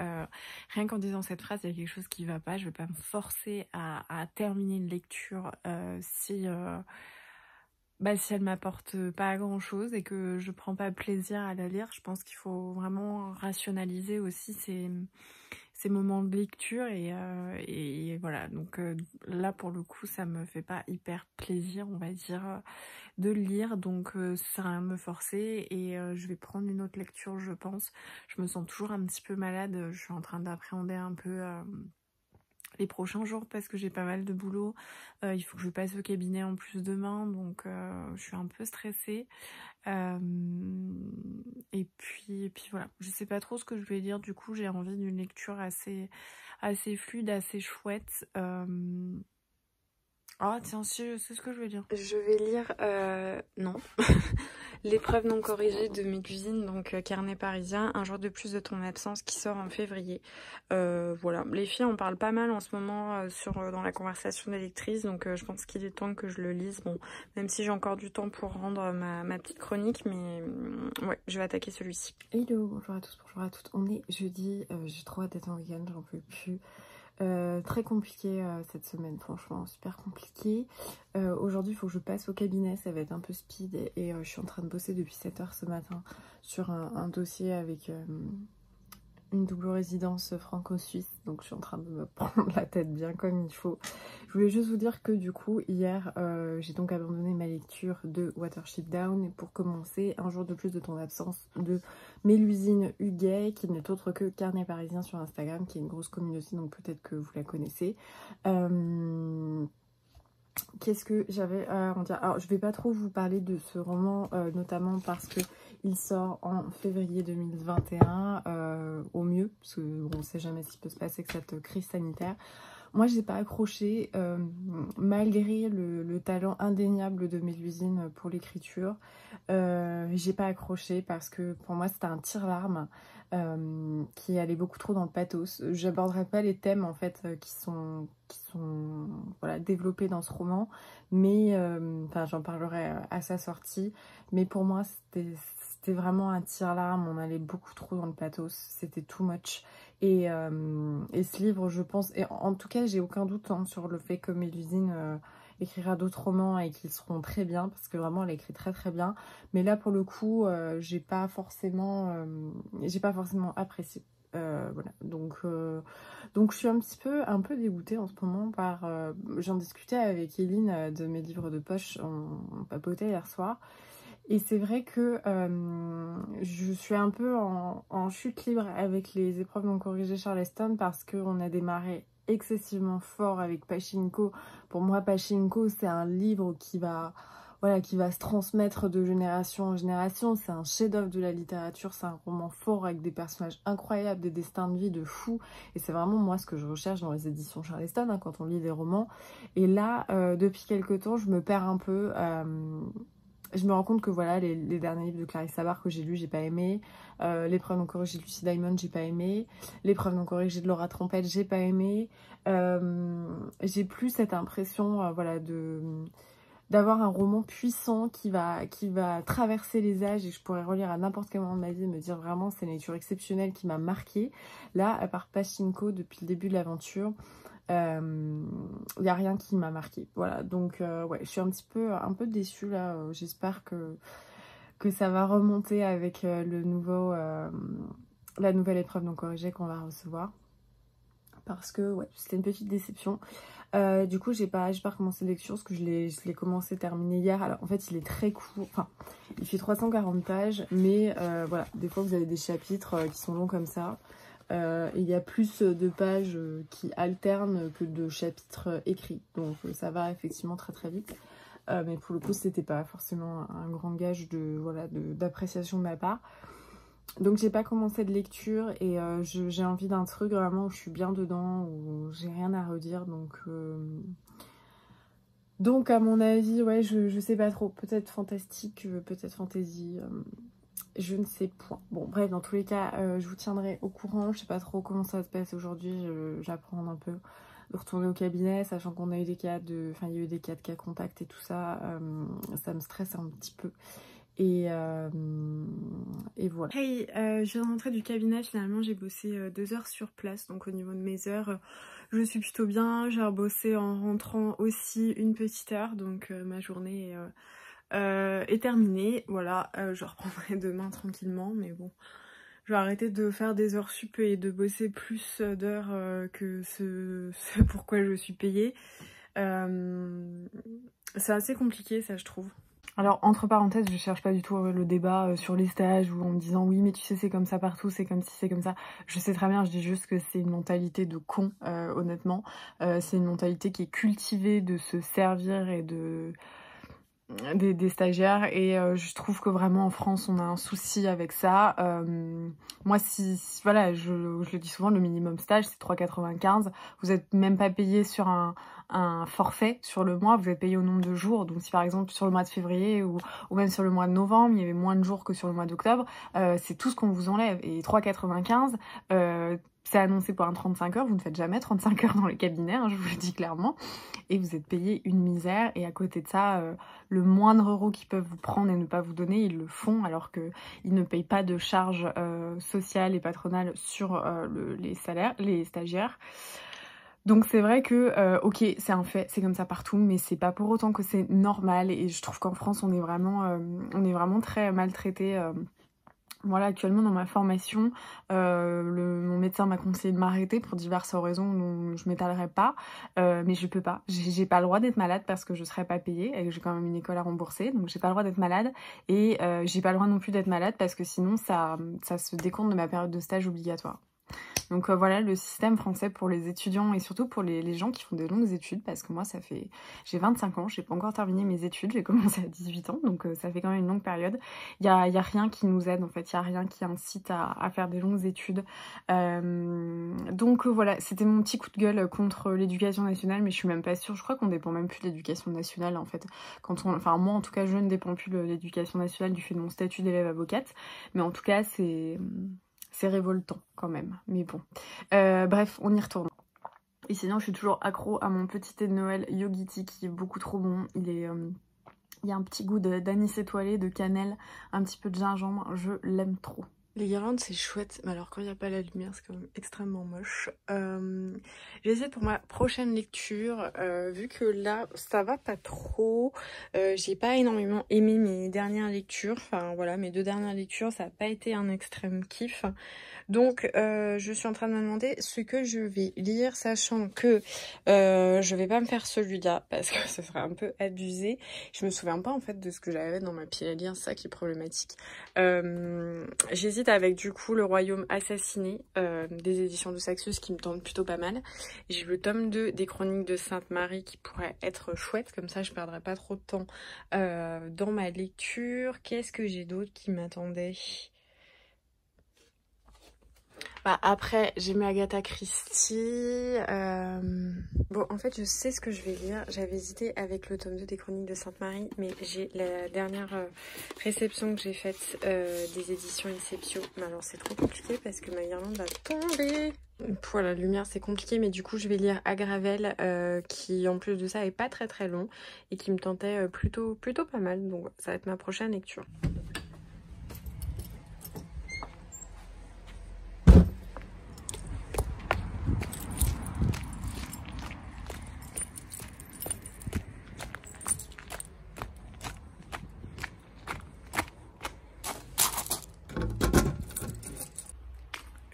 Speaker 1: rien qu'en disant cette phrase, il y a quelque chose qui va pas. Je vais pas me forcer à terminer une lecture si elle m'apporte pas grand chose et que je prends pas plaisir à la lire. Je pense qu'il faut vraiment rationaliser aussi ces moments de lecture et voilà. Donc là pour le coup ça me fait pas hyper plaisir, on va dire, de le lire, donc ça sert à rien de me forcer et je vais prendre une autre lecture, je pense. Je me sens toujours un petit peu malade, je suis en train d'appréhender un peu les prochains jours parce que j'ai pas mal de boulot. Il faut que je passe au cabinet en plus demain, donc je suis un peu stressée. Et puis voilà, je sais pas trop ce que je vais lire, du coup j'ai envie d'une lecture assez fluide, assez chouette. Ah tiens, si, je sais ce que je vais lire.
Speaker 2: Je vais lire, non, L'épreuve non corrigée de mes cuisines, donc Carnet parisien, un jour de plus de ton absence qui sort en février. Voilà, les filles en parlent pas mal en ce moment dans la conversation des lectrices, donc je pense qu'il est temps que je le lise. Bon, même si j'ai encore du temps pour rendre ma petite chronique, mais ouais, je vais attaquer celui-ci.
Speaker 1: Hello, bonjour à tous, bonjour à toutes. On est jeudi, j'ai trop hâte d'être en week-end, j'en peux plus. Très compliqué cette semaine, franchement, super compliqué. Aujourd'hui, il faut que je passe au cabinet, ça va être un peu speed et je suis en train de bosser depuis 7 h ce matin sur un dossier avec une double résidence franco-suisse, donc je suis en train de me prendre la tête bien comme il faut. Je voulais juste vous dire que du coup hier j'ai donc abandonné ma lecture de Watership Down pour commencer Un jour de plus de ton absence de Mélusine Huguet, qui n'est autre que Carnet Parisien sur Instagram, qui est une grosse communauté, donc peut-être que vous la connaissez. Qu'est-ce que j'avais à en dire? Alors je vais pas trop vous parler de ce roman, notamment parce que il sort en février 2021 au mieux, parce que on sait jamais ce qui peut se passer avec cette crise sanitaire. Moi j'ai pas accroché, malgré le talent indéniable de Mélusine pour l'écriture. J'ai pas accroché parce que pour moi c'était un tire-larme qui allait beaucoup trop dans le pathos. J'aborderai pas les thèmes en fait qui sont voilà, développés dans ce roman, mais enfin j'en parlerai à sa sortie. Mais pour moi c'était vraiment un tire-larme, on allait beaucoup trop dans le pathos, c'était too much. Et ce livre, je pense, et en tout cas j'ai aucun doute hein, sur le fait que Mélusine écrira d'autres romans et qu'ils seront très bien, parce que vraiment elle écrit très très bien, mais là pour le coup j'ai pas forcément apprécié. Voilà, donc je suis un peu dégoûtée en ce moment par j'en discutais avec Eline de mes livres de poche, on papotait hier soir. Et c'est vrai que je suis un peu en chute libre avec les épreuves non corrigées Charleston, parce qu'on a démarré excessivement fort avec Pachinko. Pour moi, Pachinko, c'est un livre qui va se transmettre de génération en génération. C'est un chef-d'œuvre de la littérature, c'est un roman fort avec des personnages incroyables, des destins de vie de fous. Et c'est vraiment moi ce que je recherche dans les éditions Charleston hein, quand on lit des romans. Et là, depuis quelques temps, je me perds un peu. Je me rends compte que voilà, les derniers livres de Clarisse Sabar que j'ai lus, j'ai pas aimé. L'épreuve non corrigée de Lucy Diamond, j'ai pas aimé. L'épreuve non corrigée de Laura Trompette, j'ai pas aimé. J'ai plus cette impression voilà, d'avoir un roman puissant qui va traverser les âges et que je pourrais relire à n'importe quel moment de ma vie et me dire vraiment c'est une lecture exceptionnelle qui m'a marquée. Là, à part Pachinko, depuis le début de l'aventure, il n'y a rien qui m'a marqué. Voilà, donc ouais, je suis un peu déçue là. J'espère que ça va remonter avec la nouvelle épreuve non corrigée qu'on va recevoir. Parce que ouais, c'était une petite déception. Du coup, j'ai pas recommencé la lecture parce que je l'ai commencé terminé hier. Alors en fait, il est très court. Enfin, il fait 340 pages, mais voilà, des fois vous avez des chapitres qui sont longs comme ça. Il y a plus de pages qui alternent que de chapitres écrits, donc ça va effectivement très très vite, mais pour le coup c'était pas forcément un grand gage d'appréciation de ma part. Donc j'ai pas commencé de lecture et j'ai envie d'un truc vraiment où je suis bien dedans, où j'ai rien à redire, donc à mon avis ouais, je sais pas trop, peut-être fantastique, peut-être fantasy, je ne sais point. Bon bref, dans tous les cas, je vous tiendrai au courant. Je sais pas trop comment ça se passe aujourd'hui. J'apprends un peu de retourner au cabinet, sachant qu'on a eu des cas il y a eu des cas de cas contact et tout ça. Ça me stresse un petit peu. Et voilà. Hey, je viens de rentrer du cabinet. Finalement, j'ai bossé 2 heures sur place. Donc au niveau de mes heures, je suis plutôt bien. J'ai rebossé en rentrant aussi une petite heure. Donc ma journée est terminée. Voilà, je reprendrai demain tranquillement. Mais bon, je vais arrêter de faire des heures sup et de bosser plus d'heures que ce pourquoi je suis payée. C'est assez compliqué ça, je trouve. Alors entre parenthèses, je cherche pas du tout le débat sur les stages ou en me disant oui mais tu sais c'est comme ça partout, c'est comme si c'est comme ça. Je sais très bien, je dis juste que c'est une mentalité de con, honnêtement. C'est une mentalité qui est cultivée de se servir et des stagiaires, et je trouve que vraiment en France on a un souci avec ça. Moi voilà, je le dis souvent, le minimum stage c'est 3,95. Vous êtes même pas payé sur un forfait sur le mois, vous êtes payé au nombre de jours. Donc si par exemple sur le mois de février ou même sur le mois de novembre il y avait moins de jours que sur le mois d'octobre, c'est tout ce qu'on vous enlève. Et 3,95 c'est annoncé pour un 35 heures, vous ne faites jamais 35 heures dans les cabinets, hein, je vous le dis clairement, et vous êtes payé une misère. Et à côté de ça, le moindre euro qu'ils peuvent vous prendre et ne pas vous donner, ils le font, alors qu'ils ne payent pas de charges sociales et patronales sur les salaires, les stagiaires. Donc c'est vrai que, ok, c'est un fait, c'est comme ça partout, mais c'est pas pour autant que c'est normal. Et je trouve qu'en France, on est vraiment très maltraité Voilà, actuellement dans ma formation, mon médecin m'a conseillé de m'arrêter pour diverses raisons dont je m'étalerai pas, mais je peux pas. J'ai pas le droit d'être malade parce que je serais pas payée et que j'ai quand même une école à rembourser, donc j'ai pas le droit d'être malade et j'ai pas le droit non plus d'être malade parce que sinon ça se décompte de ma période de stage obligatoire. Donc voilà le système français pour les étudiants et surtout pour les gens qui font des longues études, parce que moi j'ai 25 ans, j'ai pas encore terminé mes études, j'ai commencé à 18 ans, donc ça fait quand même une longue période. Il y a rien qui nous aide en fait, il y a rien qui incite à faire des longues études. Donc voilà, c'était mon petit coup de gueule contre l'éducation nationale, mais je suis même pas sûre, je crois qu'on dépend même plus de l'éducation nationale en fait. Enfin moi en tout cas je ne dépends plus de l'éducation nationale du fait de mon statut d'élève avocate, mais en tout cas c'est révoltant quand même, mais bon. Bref, on y retourne. Et sinon, je suis toujours accro à mon petit thé de Noël Yogiti qui est beaucoup trop bon. Il y a un petit goût d'anis étoilé, de cannelle, un petit peu de gingembre. Je l'aime trop.
Speaker 2: Les guirlandes c'est chouette, mais alors quand il n'y a pas la lumière c'est quand même extrêmement moche. J'essaie pour ma prochaine lecture, vu que là ça va pas trop, j'ai pas énormément aimé mes dernières lectures, enfin voilà mes 2 dernières lectures ça n'a pas été un extrême kiff. Donc je suis en train de me demander ce que je vais lire, sachant que je vais pas me faire celui-là parce que ça serait un peu abusé. Je me souviens pas en fait de ce que j'avais dans ma pile à lire, c'est ça qui est problématique. J'hésite avec du coup Le Royaume assassiné des éditions de Saxus qui me tente plutôt pas mal. J'ai le tome 2 des Chroniques de Sainte-Marie qui pourrait être chouette, comme ça je perdrai pas trop de temps dans ma lecture. Qu'est-ce que j'ai d'autre qui m'attendait? Bah, après, j'ai mis Agatha Christie. Bon, en fait, je sais ce que je vais lire. J'avais hésité avec le tome 2 des Chroniques de Sainte-Marie, mais j'ai la dernière réception que j'ai faite des éditions Inceptio. Mais alors, c'est trop compliqué parce que ma guirlande va tomber. Voilà, la lumière, c'est compliqué, mais du coup, je vais lire Agravel, qui, en plus de ça, est pas très très long et qui me tentait plutôt pas mal. Donc, ça va être ma prochaine lecture.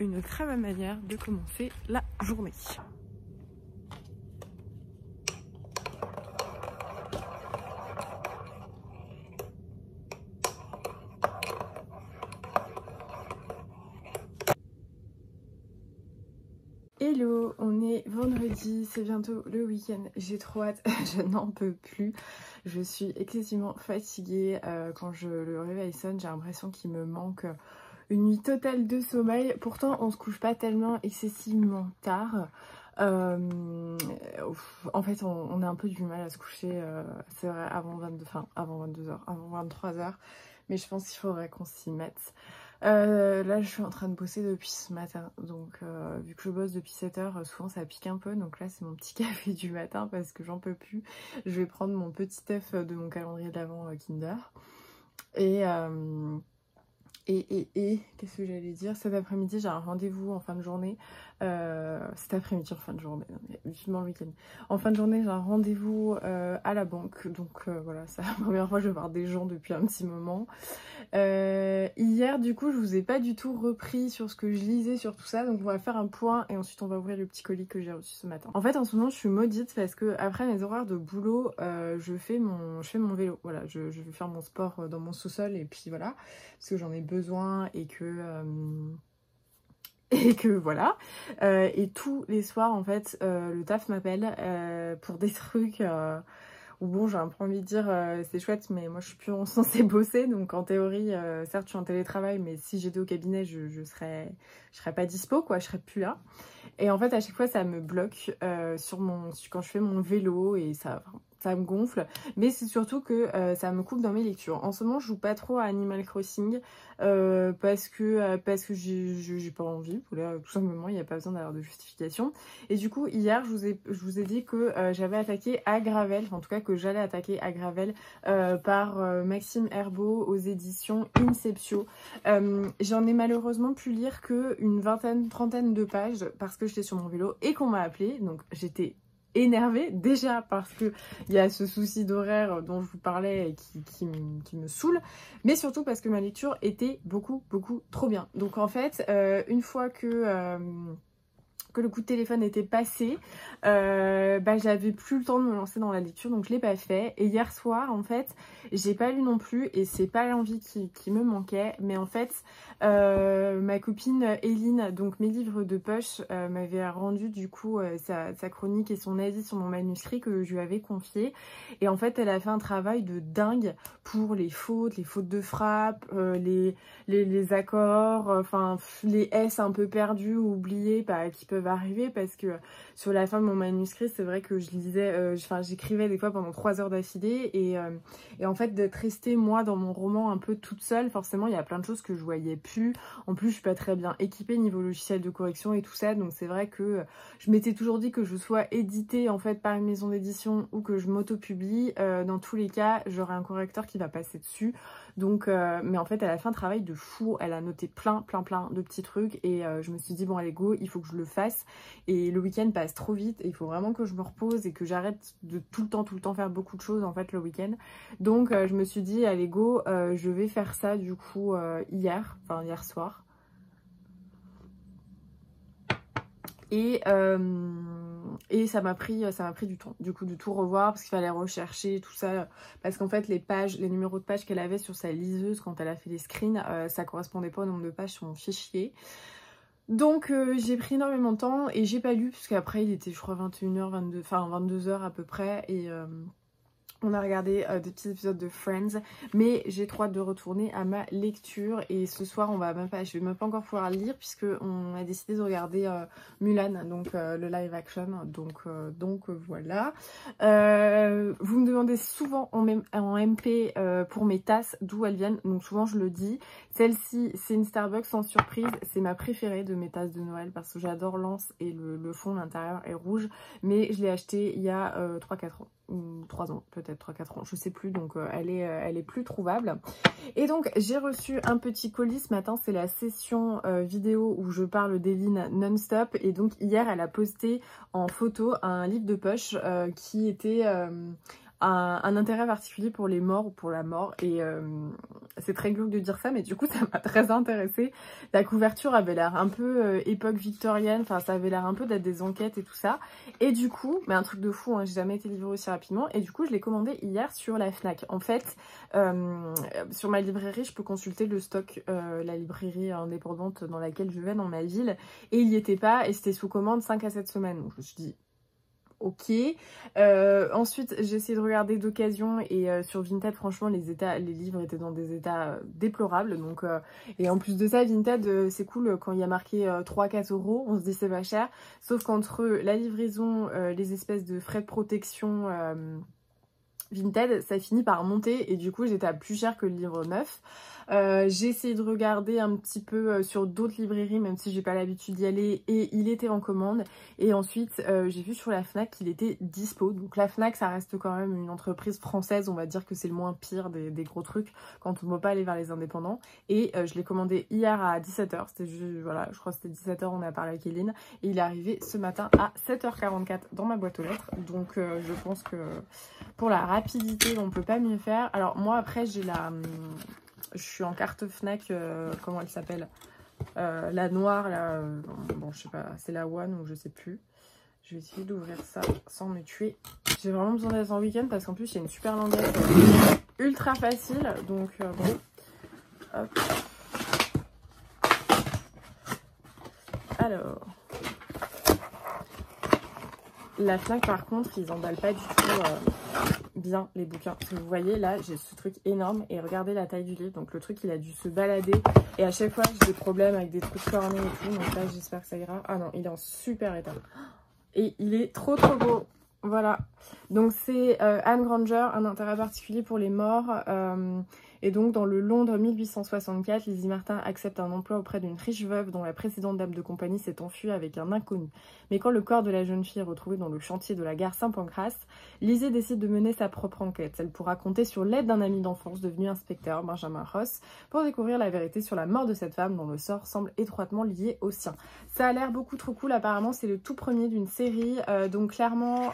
Speaker 2: Une très bonne manière de commencer la journée.
Speaker 1: Hello, on est vendredi, c'est bientôt le week-end, j'ai trop hâte, je n'en peux plus. Je suis excessivement fatiguée, quand le réveil sonne, j'ai l'impression qu'il me manque une nuit totale de sommeil. Pourtant on se couche pas tellement excessivement tard. En fait on a un peu du mal à se coucher, c'est vrai, avant 22h, avant 23h, mais je pense qu'il faudrait qu'on s'y mette. Là je suis en train de bosser depuis ce matin, donc vu que je bosse depuis 7h, souvent ça pique un peu, donc là c'est mon petit café du matin parce que j'en peux plus. Je vais prendre mon petit œuf de mon calendrier de l'Avent Kinder et qu'est-ce que j'allais dire, cet après-midi j'ai un rendez-vous en fin de journée, cet après-midi en fin de journée, vivement le week-end, en fin de journée j'ai un rendez-vous à la banque, donc voilà, c'est la première fois que je vais voir des gens depuis un petit moment. Hier du coup je vous ai pas du tout repris sur ce que je lisais, sur tout ça, donc on va faire un point et ensuite on va ouvrir le petit colis que j'ai reçu ce matin. En fait en ce moment je suis maudite parce que après mes horaires de boulot, je fais mon vélo, voilà, je vais faire mon sport dans mon sous-sol et puis voilà, parce que j'en ai besoin et que voilà, et tous les soirs en fait le taf m'appelle pour des trucs où bon j'ai un peu envie de dire c'est chouette mais moi je suis plus censée bosser, donc en théorie certes je suis en télétravail mais si j'étais au cabinet je serais pas dispo quoi, je serais plus là, et en fait à chaque fois ça me bloque quand je fais mon vélo et ça me gonfle, mais c'est surtout que ça me coupe dans mes lectures. En ce moment je joue pas trop à Animal Crossing parce que j'ai pas envie, voilà, tout simplement, il n'y a pas besoin d'avoir de justification. Et du coup hier je vous ai dit que j'avais attaqué Agravel, enfin, en tout cas que j'allais attaquer Agravel par Maxime Herbeau aux éditions Inceptio. J'en ai malheureusement pu lire que une trentaine de pages parce que j'étais sur mon vélo et qu'on m'a appelé, donc j'étais énervée déjà parce que il y a ce souci d'horaire dont je vous parlais et qui me saoule, mais surtout parce que ma lecture était beaucoup trop bien. Donc en fait, une fois que le coup de téléphone était passé, j'avais plus le temps de me lancer dans la lecture, donc je l'ai pas fait. Et hier soir, en fait, j'ai pas lu non plus, et c'est pas l'envie qui me manquait, mais en fait, ma copine Eline, donc mes livres de poche, m'avait rendu du coup sa chronique et son avis sur mon manuscrit que je lui avais confié. Et en fait, elle a fait un travail de dingue pour les fautes de frappe, les accords, enfin les S un peu perdus ou oubliés qui peuvent arriver, parce que sur la fin de mon manuscrit, c'est vrai que je lisais, j'écrivais des fois pendant 3 heures d'affilée, et en fait d'être restée moi dans mon roman un peu toute seule, forcément il y a plein de choses que je voyais plus. En plus je suis pas très bien équipée niveau logiciel de correction et tout ça, donc c'est vrai que je m'étais toujours dit que je sois éditée en fait par une maison d'édition ou que je m'auto-publie, dans tous les cas j'aurai un correcteur qui va passer dessus. Donc mais en fait elle a fait un travail de fou, elle a noté plein de petits trucs, et je me suis dit bon allez go, il faut que je le fasse, et le week-end passe trop vite et il faut vraiment que je me repose et que j'arrête de tout le temps faire beaucoup de choses en fait le week-end. Donc je me suis dit allez go, je vais faire ça du coup hier soir. Et ça m'a pris du temps, du coup, de tout revoir, parce qu'il fallait rechercher tout ça, parce qu'en fait les numéros de pages qu'elle avait sur sa liseuse quand elle a fait les screens, ça correspondait pas au nombre de pages sur mon fichier. Donc j'ai pris énormément de temps et j'ai pas lu, parce qu'après il était je crois 21h, 22h à peu près, et on a regardé des petits épisodes de Friends, mais j'ai trop hâte de retourner à ma lecture. Et ce soir, je vais même pas encore pouvoir lire, puisque on a décidé de regarder Mulan, donc le live action. Donc voilà. Vous me demandez souvent en MP pour mes tasses d'où elles viennent. Donc souvent je le dis. Celle-ci, c'est une Starbucks sans surprise. C'est ma préférée de mes tasses de Noël, parce que j'adore l'anse et le fond, l'intérieur est rouge. Mais je l'ai acheté il y a 3-4 ans. 3 ans, peut-être 3-4 ans, je sais plus, donc elle est plus trouvable. Et donc j'ai reçu un petit colis ce matin, c'est la session vidéo où je parle d'Eline non-stop, et donc hier elle a posté en photo un livre de poche qui était un intérêt particulier pour les morts ou pour la mort, et c'est très glauque de dire ça, mais du coup ça m'a très intéressée. La couverture avait l'air un peu époque victorienne, enfin ça avait l'air un peu d'être des enquêtes et tout ça, et du coup, mais un truc de fou, hein, j'ai jamais été livrée aussi rapidement, et du coup je l'ai commandé hier sur la Fnac. En fait, sur ma librairie, je peux consulter le stock, la librairie indépendante dans laquelle je vais dans ma ville, et il y était pas, et c'était sous commande 5 à 7 semaines, donc je me suis dit ok. Ensuite j'ai essayé de regarder d'occasion, et sur Vinted franchement les livres étaient dans des états déplorables, donc et en plus de ça Vinted c'est cool quand il y a marqué 3-4 €, on se dit c'est pas cher, sauf qu'entre la livraison, les espèces de frais de protection Vinted, ça finit par monter, et du coup j'étais à plus cher que le livre neuf. J'ai essayé de regarder un petit peu sur d'autres librairies, même si j'ai pas l'habitude d'y aller, et il était en commande. Et ensuite j'ai vu sur la Fnac qu'il était dispo. Donc la Fnac, ça reste quand même une entreprise française, on va dire que c'est le moins pire des gros trucs quand on ne peut pas aller vers les indépendants. Et je l'ai commandé hier à 17h, c'était juste, voilà, je crois que c'était 17h, on a parlé avec Eline, et il est arrivé ce matin à 7h44 dans ma boîte aux lettres. Donc je pense que pour la rapidité, on peut pas mieux faire. Alors moi après je suis en carte Fnac, comment elle s'appelle, la noire là, bon je sais pas, c'est la One ou je sais plus. Je vais essayer d'ouvrir ça sans me tuer. J'ai vraiment besoin d'être en week-end, parce qu'en plus il y a une super languette ultra facile, donc bon. Hop. Alors, la Fnac par contre ils emballent pas du tout bien les bouquins. Vous voyez là j'ai ce truc énorme, et regardez la taille du livre, donc le truc il a dû se balader, et à chaque fois j'ai des problèmes avec des trucs cornés et tout, donc là j'espère que ça ira. Ah non, il est en super état et il est trop beau. Voilà, donc c'est Anne Granger, un intérêt particulier pour les morts, Et donc dans le Londres 1864, Lizzie Martin accepte un emploi auprès d'une riche veuve dont la précédente dame de compagnie s'est enfuie avec un inconnu. Mais quand le corps de la jeune fille est retrouvé dans le chantier de la gare Saint-Pancras, Lizzie décide de mener sa propre enquête. Elle pourra compter sur l'aide d'un ami d'enfance devenu inspecteur, Benjamin Ross, pour découvrir la vérité sur la mort de cette femme dont le sort semble étroitement lié au sien. Ça a l'air beaucoup trop cool, apparemment c'est le tout premier d'une série, donc clairement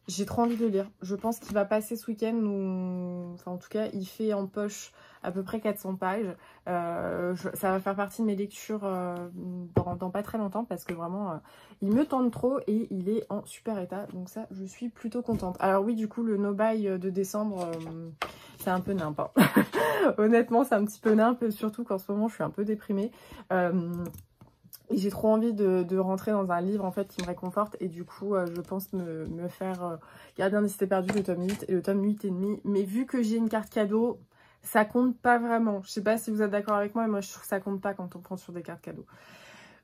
Speaker 1: j'ai trop envie de le lire. Je pense qu'il va passer ce week-end, ou enfin en tout cas il fait en poche à peu près 400 pages. Ça va faire partie de mes lectures dans pas très longtemps parce que vraiment il me tente trop et il est en super état, donc ça je suis plutôt contente. Alors oui, du coup le no-buy de décembre c'est un peu nimp hein. Honnêtement c'est un petit peu nimp, surtout qu'en ce moment je suis un peu déprimée. Et j'ai trop envie de rentrer dans un livre en fait qui me réconforte, et du coup je pense me faire Gardien des Cités Perdues, le tome 8 et le tome 8 et demi. Mais vu que j'ai une carte cadeau, ça compte pas vraiment. Je sais pas si vous êtes d'accord avec moi, mais moi je trouve que ça compte pas quand on prend sur des cartes cadeaux.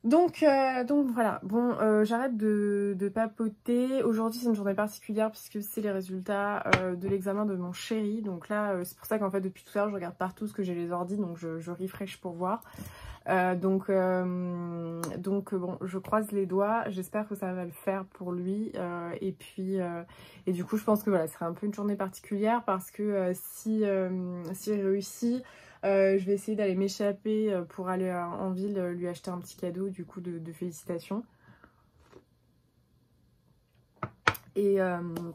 Speaker 1: Donc voilà, bon j'arrête de papoter. Aujourd'hui c'est une journée particulière puisque c'est les résultats de l'examen de mon chéri. Donc là c'est pour ça qu'en fait depuis tout à l'heure je regarde partout ce que j'ai les ordis, donc je refresh pour voir. Donc bon, je croise les doigts, j'espère que ça va le faire pour lui, et puis et du coup je pense que voilà, ce sera un peu une journée particulière parce que s'il réussit, je vais essayer d'aller m'échapper pour aller en ville lui acheter un petit cadeau du coup de félicitations. Et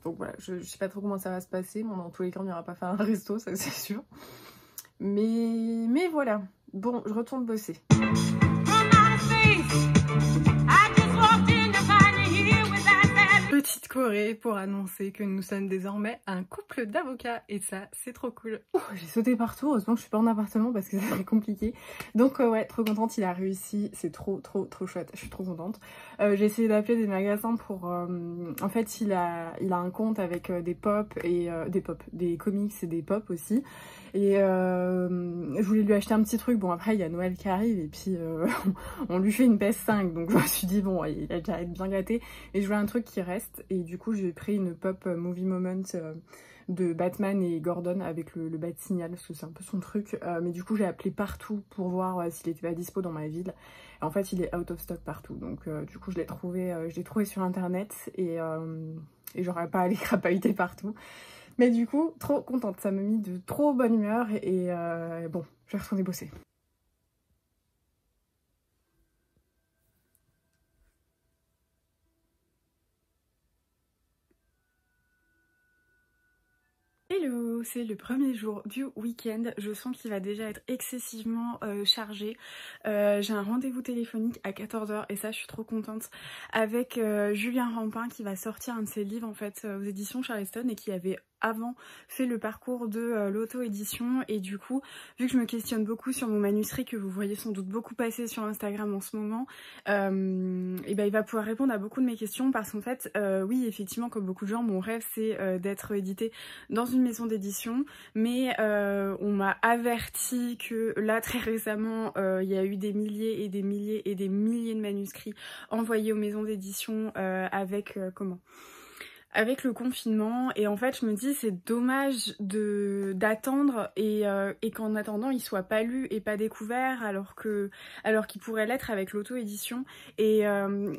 Speaker 1: donc voilà, je sais pas trop comment ça va se passer, bon dans tous les cas on n'ira pas faire un resto, ça c'est sûr. Mais voilà. Bon, je retourne bosser. Petite Corée pour annoncer que nous sommes désormais un couple d'avocats, et ça c'est trop cool. J'ai sauté partout, heureusement que je suis pas en appartement parce que ça serait compliqué. Donc ouais, trop contente, il a réussi, c'est trop chouette, je suis trop contente. J'ai essayé d'appeler des magasins pour... en fait il a un compte avec des pop et des comics et des pop aussi. Et je voulais lui acheter un petit truc. Bon après il y a Noël qui arrive et puis on lui fait une PS5, donc je me suis dit bon il a déjà été bien gâté, et je voulais un truc qui reste. Et du coup j'ai pris une pop Movie Moment de Batman et Gordon avec le bat signal parce que c'est un peu son truc, mais du coup j'ai appelé partout pour voir s'il était pas dispo dans ma ville. Et en fait il est out of stock partout, donc du coup je l'ai trouvé sur internet, et j'aurais pas à aller crapahuter partout. Mais du coup, trop contente, ça m'a mis de trop bonne humeur, et bon, je vais retourner bosser. Hello, c'est le premier jour du week-end, je sens qu'il va déjà être excessivement chargé. J'ai un rendez-vous téléphonique à 14 h et ça je suis trop contente, avec Julien Rampin qui va sortir un de ses livres en fait aux éditions Charleston, et qui avait avant fait le parcours de l'auto-édition. Et du coup, vu que je me questionne beaucoup sur mon manuscrit, que vous voyez sans doute beaucoup passer sur Instagram en ce moment, et ben il va pouvoir répondre à beaucoup de mes questions, parce qu'en fait oui effectivement comme beaucoup de gens, mon rêve c'est d'être édité dans une maison d'édition, mais on m'a averti que là très récemment il y a eu des milliers et des milliers et des milliers de manuscrits envoyés aux maisons d'édition avec avec le confinement, et en fait je me dis c'est dommage d'attendre et qu'en attendant il soit pas lu et pas découvert alors qu'il pourrait l'être avec l'auto-édition. Et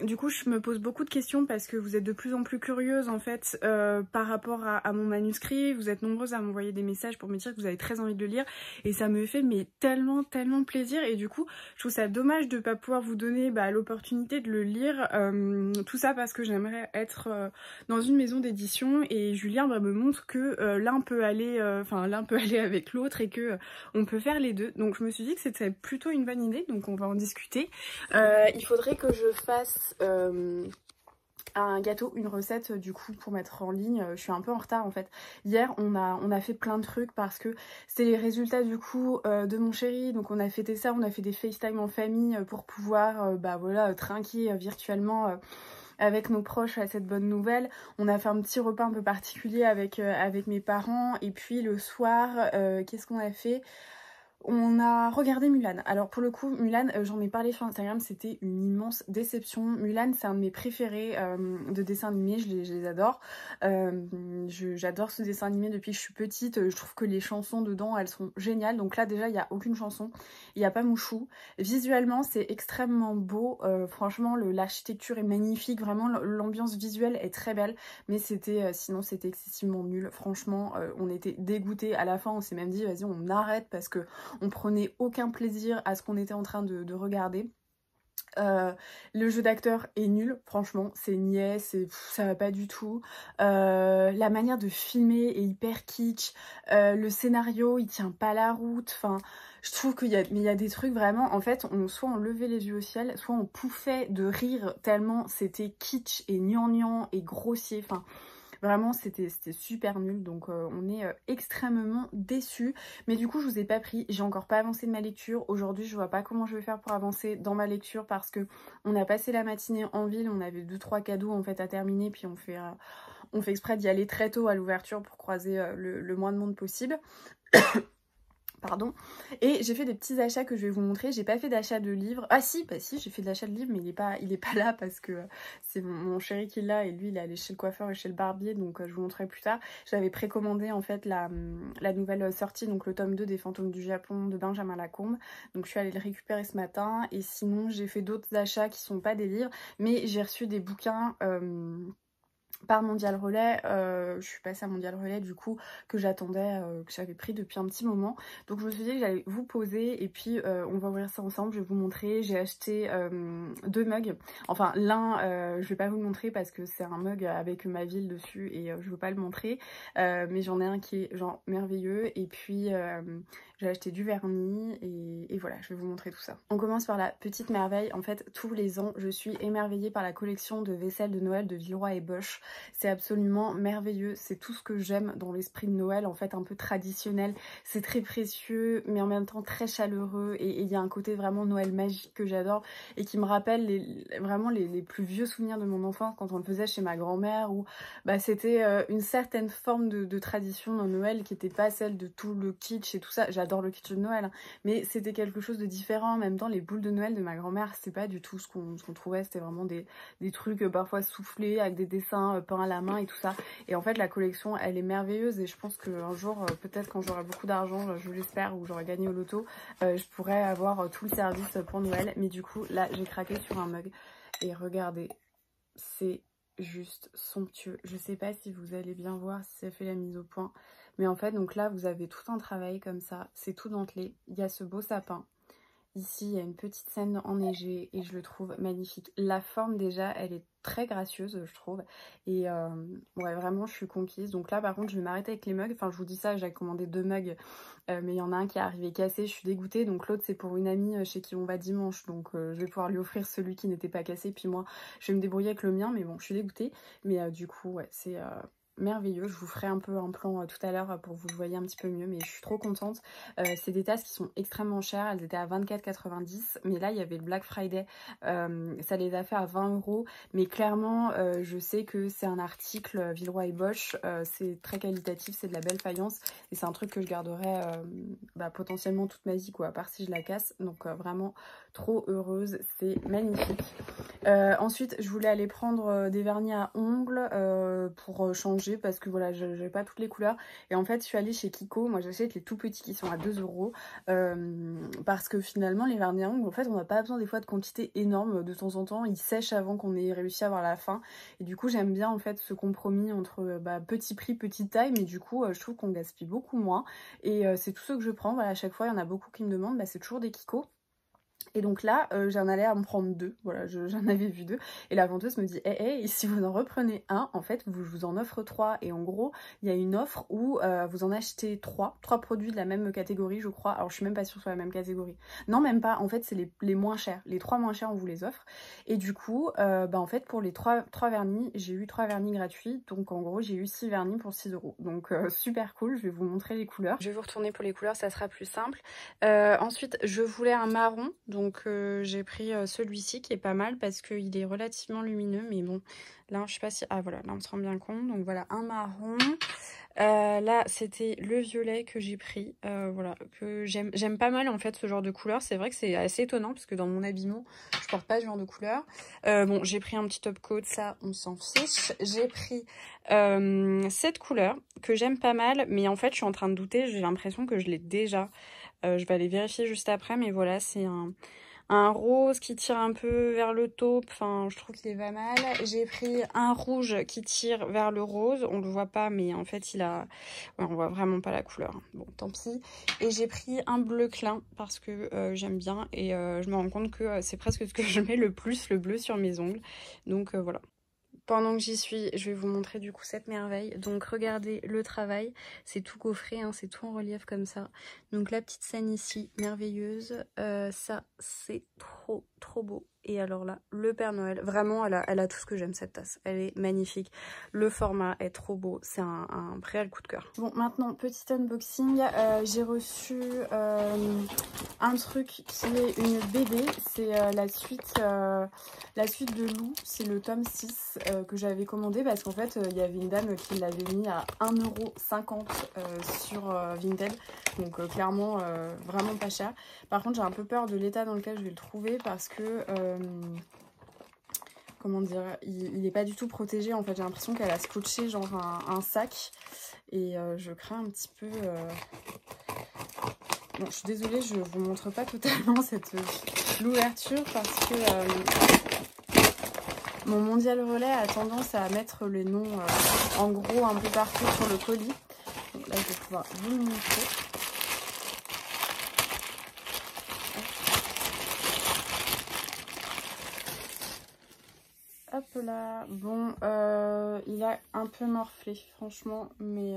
Speaker 1: du coup je me pose beaucoup de questions parce que vous êtes de plus en plus curieuses en fait par rapport à mon manuscrit. Vous êtes nombreuses à m'envoyer des messages pour me dire que vous avez très envie de le lire, et ça me fait mais tellement plaisir. Et du coup je trouve ça dommage de pas pouvoir vous donner l'opportunité de le lire, tout ça parce que j'aimerais être dans une maison d'édition, et Julien me montre que l'un peut aller avec l'autre, et que on peut faire les deux. Donc je me suis dit que c'était plutôt une bonne idée, donc on va en discuter. Il faudrait que je fasse un gâteau, une recette du coup pour mettre en ligne. Je suis un peu en retard en fait. Hier on a fait plein de trucs parce que c'était les résultats du coup de mon chéri, donc on a fêté ça, on a fait des FaceTime en famille pour pouvoir voilà trinquer virtuellement avec nos proches à cette bonne nouvelle. On a fait un petit repas un peu particulier avec mes parents, et puis le soir qu'est-ce qu'on a fait?
Speaker 3: On a regardé Mulan. Alors pour le coup, Mulan, j'en ai parlé sur Instagram, c'était une immense déception. Mulan, c'est un de mes préférés de dessins animés, je les adore. J'adore ce dessin animé depuis que je suis petite. Je trouve que les chansons dedans, elles sont géniales. Donc là déjà, il n'y a aucune chanson, il n'y a pas Mouchou. Visuellement, c'est extrêmement beau. Franchement, l'architecture est magnifique. Vraiment, l'ambiance visuelle est très belle. Mais sinon, c'était excessivement nul. Franchement, on était dégoûtés. À la fin, on s'est même dit, vas-y, on arrête parce que on prenait aucun plaisir à ce qu'on était en train de regarder. Le jeu d'acteur est nul, franchement, c'est niais, ça va pas du tout. La manière de filmer est hyper kitsch. Le scénario, il tient pas la route. Enfin, je trouve qu'il y a des trucs vraiment, en fait, soit on levait les yeux au ciel, soit on pouffait de rire tellement c'était kitsch et gnangnan et grossier. Enfin, vraiment, c'était super nul, donc on est extrêmement déçus. Mais du coup, je vous ai pas pris, j'ai encore pas avancé de ma lecture. Aujourd'hui, je vois pas comment je vais faire pour avancer dans ma lecture parce que on a passé la matinée en ville, on avait 2-3 cadeaux en fait à terminer, puis on fait exprès d'y aller très tôt à l'ouverture pour croiser le moins de monde possible. Pardon. Et j'ai fait des petits achats que je vais vous montrer. J'ai pas fait d'achat de livres. Ah si, bah si, j'ai fait de l'achat de livres, mais il est pas là parce que c'est mon chéri qui l'a et lui il est allé chez le coiffeur et chez le barbier, donc je vous montrerai plus tard. J'avais précommandé en fait la nouvelle sortie, donc le tome 2 des Fantômes du Japon de Benjamin Lacombe. Donc je suis allée le récupérer ce matin. Et sinon j'ai fait d'autres achats qui sont pas des livres, mais j'ai reçu des bouquins par Mondial Relais. Je suis passée à Mondial Relais du coup, que j'attendais, que j'avais pris depuis un petit moment. Donc je me suis dit que j'allais vous poser et puis on va ouvrir ça ensemble, je vais vous montrer. J'ai acheté 2 mugs, enfin l'un je vais pas vous le montrer parce que c'est un mug avec ma ville dessus et je veux pas le montrer, mais j'en ai un qui est genre merveilleux. Et puis j'ai acheté du vernis et voilà, je vais vous montrer tout ça. On commence par la petite merveille. En fait, tous les ans, je suis émerveillée par la collection de vaisselle de Noël de Villeroy et Boch. C'est absolument merveilleux. C'est tout ce que j'aime dans l'esprit de Noël, en fait, un peu traditionnel. C'est très précieux, mais en même temps très chaleureux. Et il y a un côté vraiment Noël magique que j'adore et qui me rappelle vraiment les plus vieux souvenirs de mon enfance quand on le faisait chez ma grand-mère, où bah, c'était une certaine forme de tradition dans Noël qui n'était pas celle de tout le kitsch et tout ça. J'adore le kitsch de Noël, hein, mais c'était quelque chose de différent. En même temps, les boules de Noël de ma grand-mère, c'est pas du tout ce qu'on trouvait. C'était vraiment des trucs parfois soufflés avec des dessins peints à la main et tout ça. Et en fait, la collection, elle est merveilleuse et je pense qu'un jour, peut-être quand j'aurai beaucoup d'argent, je l'espère, ou j'aurai gagné au loto, je pourrais avoir tout le service pour Noël. Mais du coup, là, j'ai craqué sur un mug. Et regardez, c'est juste somptueux. Je sais pas si vous allez bien voir, si ça fait la mise au point. Mais en fait, donc là, vous avez tout un travail comme ça. C'est tout dentelé. Il y a ce beau sapin. Ici, il y a une petite scène enneigée et je le trouve magnifique. La forme, déjà, elle est très gracieuse, je trouve. Et ouais, vraiment, je suis conquise. Donc là, par contre, je vais m'arrêter avec les mugs. Enfin, je vous dis ça, j'ai commandé 2 mugs, mais il y en a un qui est arrivé cassé. Je suis dégoûtée. Donc l'autre, c'est pour une amie chez qui on va dimanche. Donc je vais pouvoir lui offrir celui qui n'était pas cassé. Puis moi, je vais me débrouiller avec le mien. Mais bon, je suis dégoûtée. Mais du coup, ouais, c'est merveilleux. Je vous ferai un peu un plan tout à l'heure pour que vous le voyez un petit peu mieux, mais je suis trop contente. C'est des tasses qui sont extrêmement chères, elles étaient à 24,90 €, mais là il y avait le Black Friday, ça les a fait à 20 €, mais clairement je sais que c'est un article Villeroy et Boch, c'est très qualitatif, c'est de la belle faïence et c'est un truc que je garderai potentiellement toute ma vie, quoi, à part si je la casse. Donc vraiment trop heureuse, c'est magnifique. Ensuite je voulais aller prendre des vernis à ongles pour changer parce que voilà, j'avais pas toutes les couleurs. Et en fait je suis allée chez Kiko, moi j'achète les tout petits qui sont à 2 € parce que finalement les vernis à ongles, en fait on n'a pas besoin des fois de quantité énorme. De temps en temps ils sèchent avant qu'on ait réussi à avoir la fin, et du coup j'aime bien en fait ce compromis entre petit prix, petite taille, mais du coup je trouve qu'on gaspille beaucoup moins. Et c'est tout ce que je prends, voilà, à chaque fois il y en a beaucoup qui me demandent, c'est toujours des Kiko. Et donc là, j'en allais à me prendre 2, voilà, j'en avais vu 2. Et la vendeuse me dit, et si vous en reprenez un, en fait, je vous en offre 3. Et en gros, il y a une offre où vous en achetez 3 produits de la même catégorie, je crois. Alors, je suis même pas sûre que ce soit la même catégorie. Non, même pas, en fait, c'est les moins chers. Les 3 moins chers, on vous les offre. Et du coup, en fait, pour les 3 vernis, j'ai eu 3 vernis gratuits. Donc, en gros, j'ai eu 6 vernis pour 6 €. Donc, super cool, je vais vous montrer les couleurs. Je vais vous retourner pour les couleurs, ça sera plus simple. Ensuite, je voulais un marron, donc
Speaker 2: Donc j'ai pris celui-ci qui est pas mal parce qu'il est relativement lumineux. Mais bon, là je sais pas si... Ah voilà, là on se rend bien compte. Donc voilà, un marron. Là c'était le violet que j'ai pris. Voilà, que j'aime pas mal en fait ce genre de couleur. C'est vrai que c'est assez étonnant parce que dans mon habillement je porte pas ce genre de couleur. Bon, j'ai pris un petit top coat, ça on s'en fiche. J'ai pris cette couleur que j'aime pas mal, mais en fait je suis en train de douter. J'ai l'impression que je l'ai déjà. Je vais aller vérifier juste après, mais voilà, c'est un rose qui tire un peu vers le taupe, enfin je trouve qu'il est pas mal. J'ai pris un rouge qui tire vers le rose, on le voit pas mais en fait il a... Ouais, on voit vraiment pas la couleur, bon tant pis. Et j'ai pris un bleu clin parce que j'aime bien et je me rends compte que c'est presque ce que je mets le plus, le bleu sur mes ongles. Donc voilà. Pendant que j'y suis, je vais vous montrer du coup cette merveille. Donc regardez le travail, c'est tout gaufré, hein, c'est tout en relief comme ça. Donc la petite scène ici, merveilleuse. Ça, c'est trop beau. Et alors là, le Père Noël, vraiment, elle a tout ce que j'aime cette tasse. Elle est magnifique. Le format est trop beau. C'est un réel coup de cœur.
Speaker 3: Bon, maintenant, petit unboxing. J'ai reçu un truc qui est une BD. C'est la suite de Lou. C'est le tome 6 que j'avais commandé parce qu'en fait, il y avait une dame qui l'avait mis à 1,50 € sur Vinted. Donc clairement, vraiment pas cher. Par contre, j'ai un peu peur de l'état dans lequel je vais le trouver parce que... comment dire, il est pas du tout protégé en fait. J'ai l'impression qu'elle a scotché genre un sac et je crains un petit peu. Bon, je suis désolée, je vous montre pas totalement l'ouverture parce que mon Mondial Relais a tendance à mettre les noms en gros un peu partout sur le colis. Donc là, je vais pouvoir vous le montrer. Hop là, bon, il a un peu morflé, franchement, mais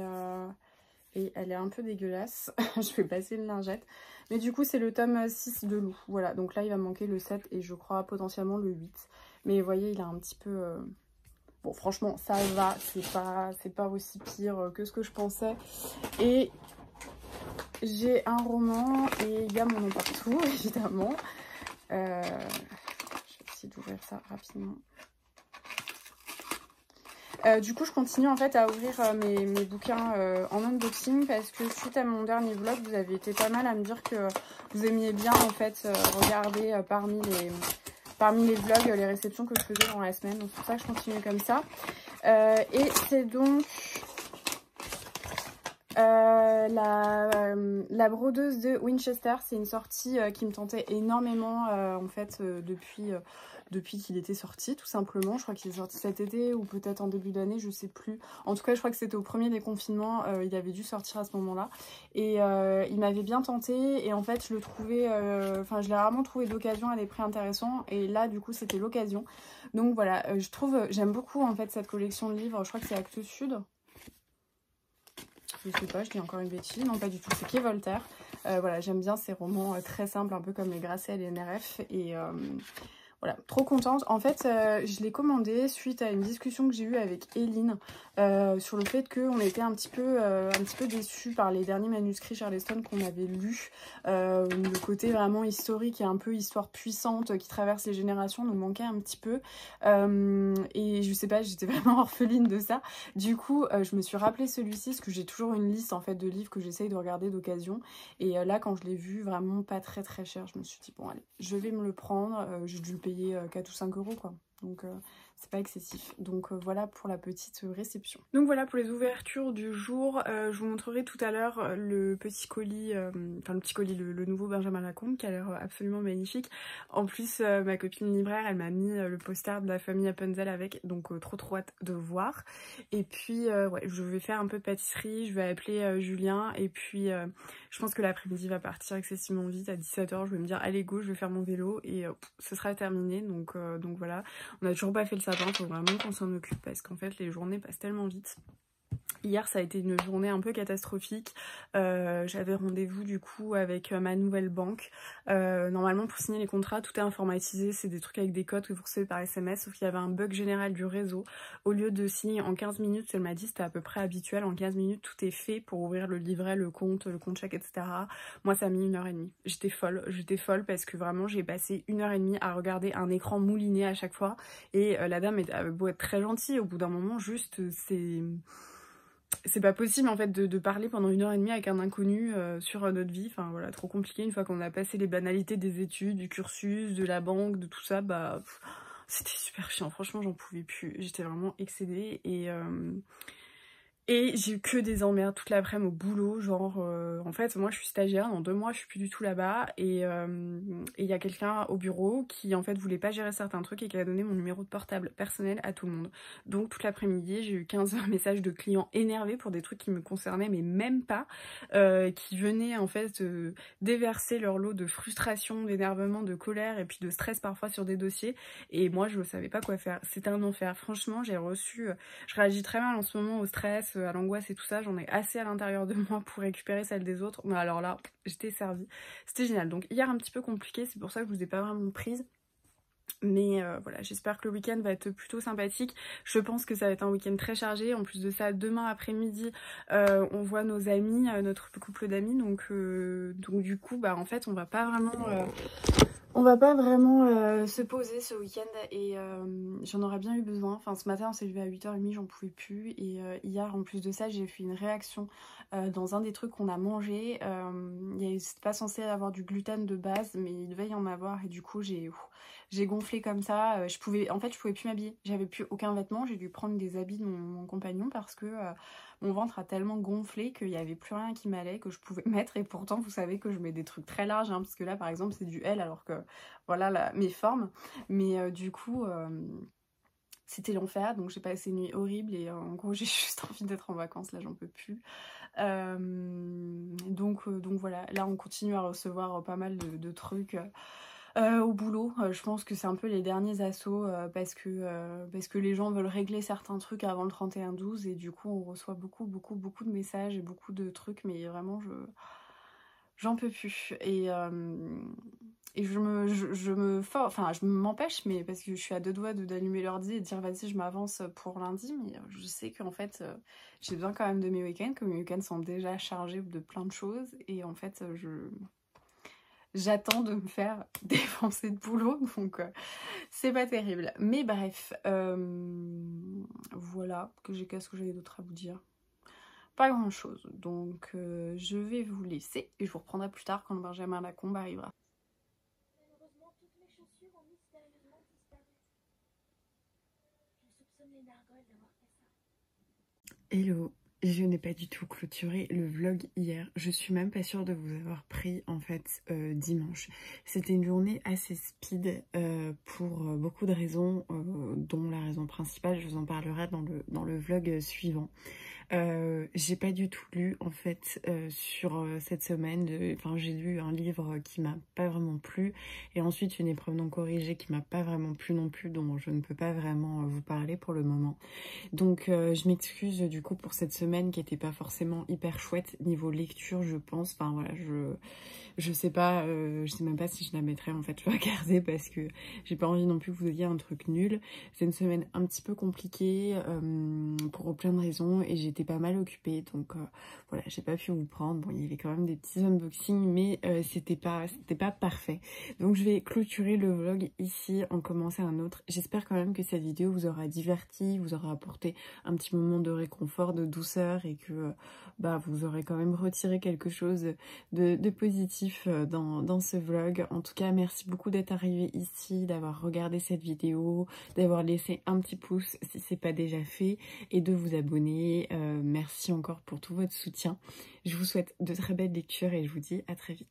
Speaker 3: et elle est un peu dégueulasse. Je vais passer une lingette. Mais du coup, c'est le tome 6 de Lou. Voilà, donc là, il va manquer le 7 et je crois potentiellement le 8. Mais vous voyez, il a un petit peu... Bon, franchement, ça va, c'est pas aussi pire que ce que je pensais. Et j'ai un roman et il y a mon nom partout, évidemment. Je vais essayer d'ouvrir ça rapidement. Du coup, je continue en fait à ouvrir mes bouquins en unboxing parce que suite à mon dernier vlog, vous avez été pas mal à me dire que vous aimiez bien en fait regarder parmi les vlogs les réceptions que je faisais dans la semaine. Donc c'est pour ça que je continue comme ça. Et c'est donc la brodeuse de Winchester. C'est une sortie qui me tentait énormément en fait depuis qu'il était sorti, tout simplement. Je crois qu'il est sorti cet été ou peut-être en début d'année, je sais plus. En tout cas, je crois que c'était au premier déconfinement. Il avait dû sortir à ce moment-là. Et il m'avait bien tenté. Et en fait, je le trouvais... Enfin, je l'ai rarement trouvé d'occasion à des prix intéressants. Et là, du coup, c'était l'occasion. Donc voilà, j'aime beaucoup en fait cette collection de livres. Je crois que c'est Actes Sud. Je sais pas, je dis encore une bêtise. Non, pas du tout. C'est Quai Voltaire. Voilà, j'aime bien ces romans très simples, un peu comme les Grasset et les NRF. Et... voilà, trop contente. En fait, je l'ai commandé suite à une discussion que j'ai eue avec Eline sur le fait qu'on était un petit peu déçus par les derniers manuscrits Charleston qu'on avait lus. Le côté vraiment historique et un peu histoire puissante qui traverse les générations nous manquait un petit peu. Et je sais pas, j'étais vraiment orpheline de ça. Du coup, je me suis rappelé celui-ci parce que j'ai toujours une liste en fait de livres que j'essaye de regarder d'occasion. Et là, quand je l'ai vu vraiment pas très cher, je me suis dit bon allez, je vais me le prendre. J'ai dû le payer 4 ou 5 € quoi, donc c'est pas excessif. Donc voilà pour la petite réception. Donc voilà pour les ouvertures du jour. Je vous montrerai tout à l'heure le petit colis, le nouveau Benjamin Lacombe qui a l'air absolument magnifique. En plus ma copine libraire elle m'a mis le poster de la famille Appenzell avec, donc trop hâte de voir. Et puis ouais, je vais faire un peu de pâtisserie, je vais appeler Julien et puis je pense que l'après-midi va partir excessivement vite. À 17 h je vais me dire allez go, je vais faire mon vélo et ce sera terminé. Donc voilà, on n'a toujours pas fait le sapin, faut vraiment qu'on s'en occupe parce qu'en fait les journées passent tellement vite. Hier, ça a été une journée un peu catastrophique. J'avais rendez-vous du coup avec ma nouvelle banque. Normalement, pour signer les contrats, tout est informatisé. C'est des trucs avec des codes que vous recevez par SMS. Sauf qu'il y avait un bug général du réseau. Au lieu de signer en 15 minutes, elle m'a dit c'était à peu près habituel. En 15 minutes, tout est fait pour ouvrir le livret, le compte chèque, etc. Moi, ça a mis 1h30. J'étais folle parce que vraiment, j'ai passé 1h30 à regarder un écran mouliné à chaque fois. Et la dame avait beau être très gentille, au bout d'un moment, juste, c'est pas possible en fait de parler pendant 1h30 avec un inconnu sur notre vie, enfin voilà, trop compliqué. Une fois qu'on a passé les banalités des études, du cursus, de la banque, de tout ça, bah c'était super chiant, franchement j'en pouvais plus, j'étais vraiment excédée et j'ai eu que des emmerdes toute l'après-midi au boulot, genre en fait moi je suis stagiaire, dans 2 mois je suis plus du tout là-bas et il y a quelqu'un au bureau qui en fait voulait pas gérer certains trucs et qui a donné mon numéro de portable personnel à tout le monde. Donc toute l'après-midi j'ai eu 15 messages de clients énervés pour des trucs qui me concernaient mais même pas, qui venaient en fait déverser leur lot de frustration, d'énervement, de colère et puis de stress parfois sur des dossiers et moi je savais pas quoi faire, c'était un enfer. Franchement j'ai reçu, je réagis très mal en ce moment au stress, à l'angoisse et tout ça, j'en ai assez à l'intérieur de moi pour récupérer celle des autres, mais alors là j'étais servie, c'était génial. Donc hier un petit peu compliqué, c'est pour ça que je vous ai pas vraiment prise, mais voilà, j'espère que le week-end va être plutôt sympathique. Je pense que ça va être un week-end très chargé. En plus de ça, demain après-midi on voit nos amis, notre couple d'amis, donc du coup bah en fait on va pas vraiment se poser ce week-end et j'en aurais bien eu besoin. Enfin ce matin on s'est levé à 8h30, j'en pouvais plus et hier en plus de ça j'ai fait une réaction dans un des trucs qu'on a mangé. C'est pas censé avoir du gluten de base mais il devait y en avoir et du coup j'ai gonflé comme ça. Je pouvais plus m'habiller, j'avais plus aucun vêtement, j'ai dû prendre des habits de mon compagnon parce que mon ventre a tellement gonflé qu'il n'y avait plus rien qui m'allait, que je pouvais mettre. Et pourtant, vous savez que je mets des trucs très larges, hein, parce que là, par exemple, c'est du L, alors que voilà mes formes. Mais du coup, c'était l'enfer. Donc, j'ai passé une nuit horrible. Et en gros, j'ai juste envie d'être en vacances. Là, j'en peux plus. Donc voilà. Là, on continue à recevoir pas mal de trucs. Au boulot, je pense que c'est un peu les derniers assauts parce que les gens veulent régler certains trucs avant le 31/12 et du coup on reçoit beaucoup de messages et beaucoup de trucs mais vraiment j'en peux plus et je m'empêche mais parce que je suis à 2 doigts d'allumer l'ordi et de dire vas-y je m'avance pour lundi mais je sais qu'en fait j'ai besoin quand même de mes week-ends, que mes week-ends sont déjà chargés de plein de choses et en fait j'attends de me faire défoncer de boulot, donc c'est pas terrible. Mais bref, voilà, qu'est-ce que j'avais d'autre à vous dire? Pas grand chose, donc je vais vous laisser et je vous reprendrai plus tard quand le Benjamin Lacombe arrivera.
Speaker 4: Malheureusement, toutes mes chaussures ont mystérieusement disparu. Je soupçonne les nargoles d'avoir fait ça.
Speaker 1: Hello, je n'ai pas du tout clôturé le vlog hier. Je suis même pas sûre de vous avoir pris en fait dimanche. C'était une journée assez speed pour beaucoup de raisons, dont la raison principale, je vous en parlerai dans le vlog suivant. J'ai pas du tout lu en fait sur cette semaine, j'ai lu un livre qui m'a pas vraiment plu et ensuite une épreuve non corrigée qui m'a pas vraiment plu non plus, dont je ne peux pas vraiment vous parler pour le moment. Donc je m'excuse du coup pour cette semaine qui était pas forcément hyper chouette niveau lecture je pense, enfin voilà, je sais pas, je sais même pas si je la mettrai en fait, je vais regarder parce que j'ai pas envie non plus que vous ayez un truc nul. C'est une semaine un petit peu compliquée pour plein de raisons et j'étais pas mal occupée donc voilà, j'ai pas pu vous prendre. Bon, il y avait quand même des petits unboxings mais c'était pas parfait. Donc je vais clôturer le vlog ici, en commencer un autre. J'espère quand même que cette vidéo vous aura diverti, vous aura apporté un petit moment de réconfort, de douceur et que vous aurez quand même retiré quelque chose de positif dans ce vlog. En tout cas, merci beaucoup d'être arrivé ici, d'avoir regardé cette vidéo, d'avoir laissé un petit pouce si c'est pas déjà fait et de vous abonner. Merci encore pour tout votre soutien. Je vous souhaite de très belles lectures et je vous dis à très vite.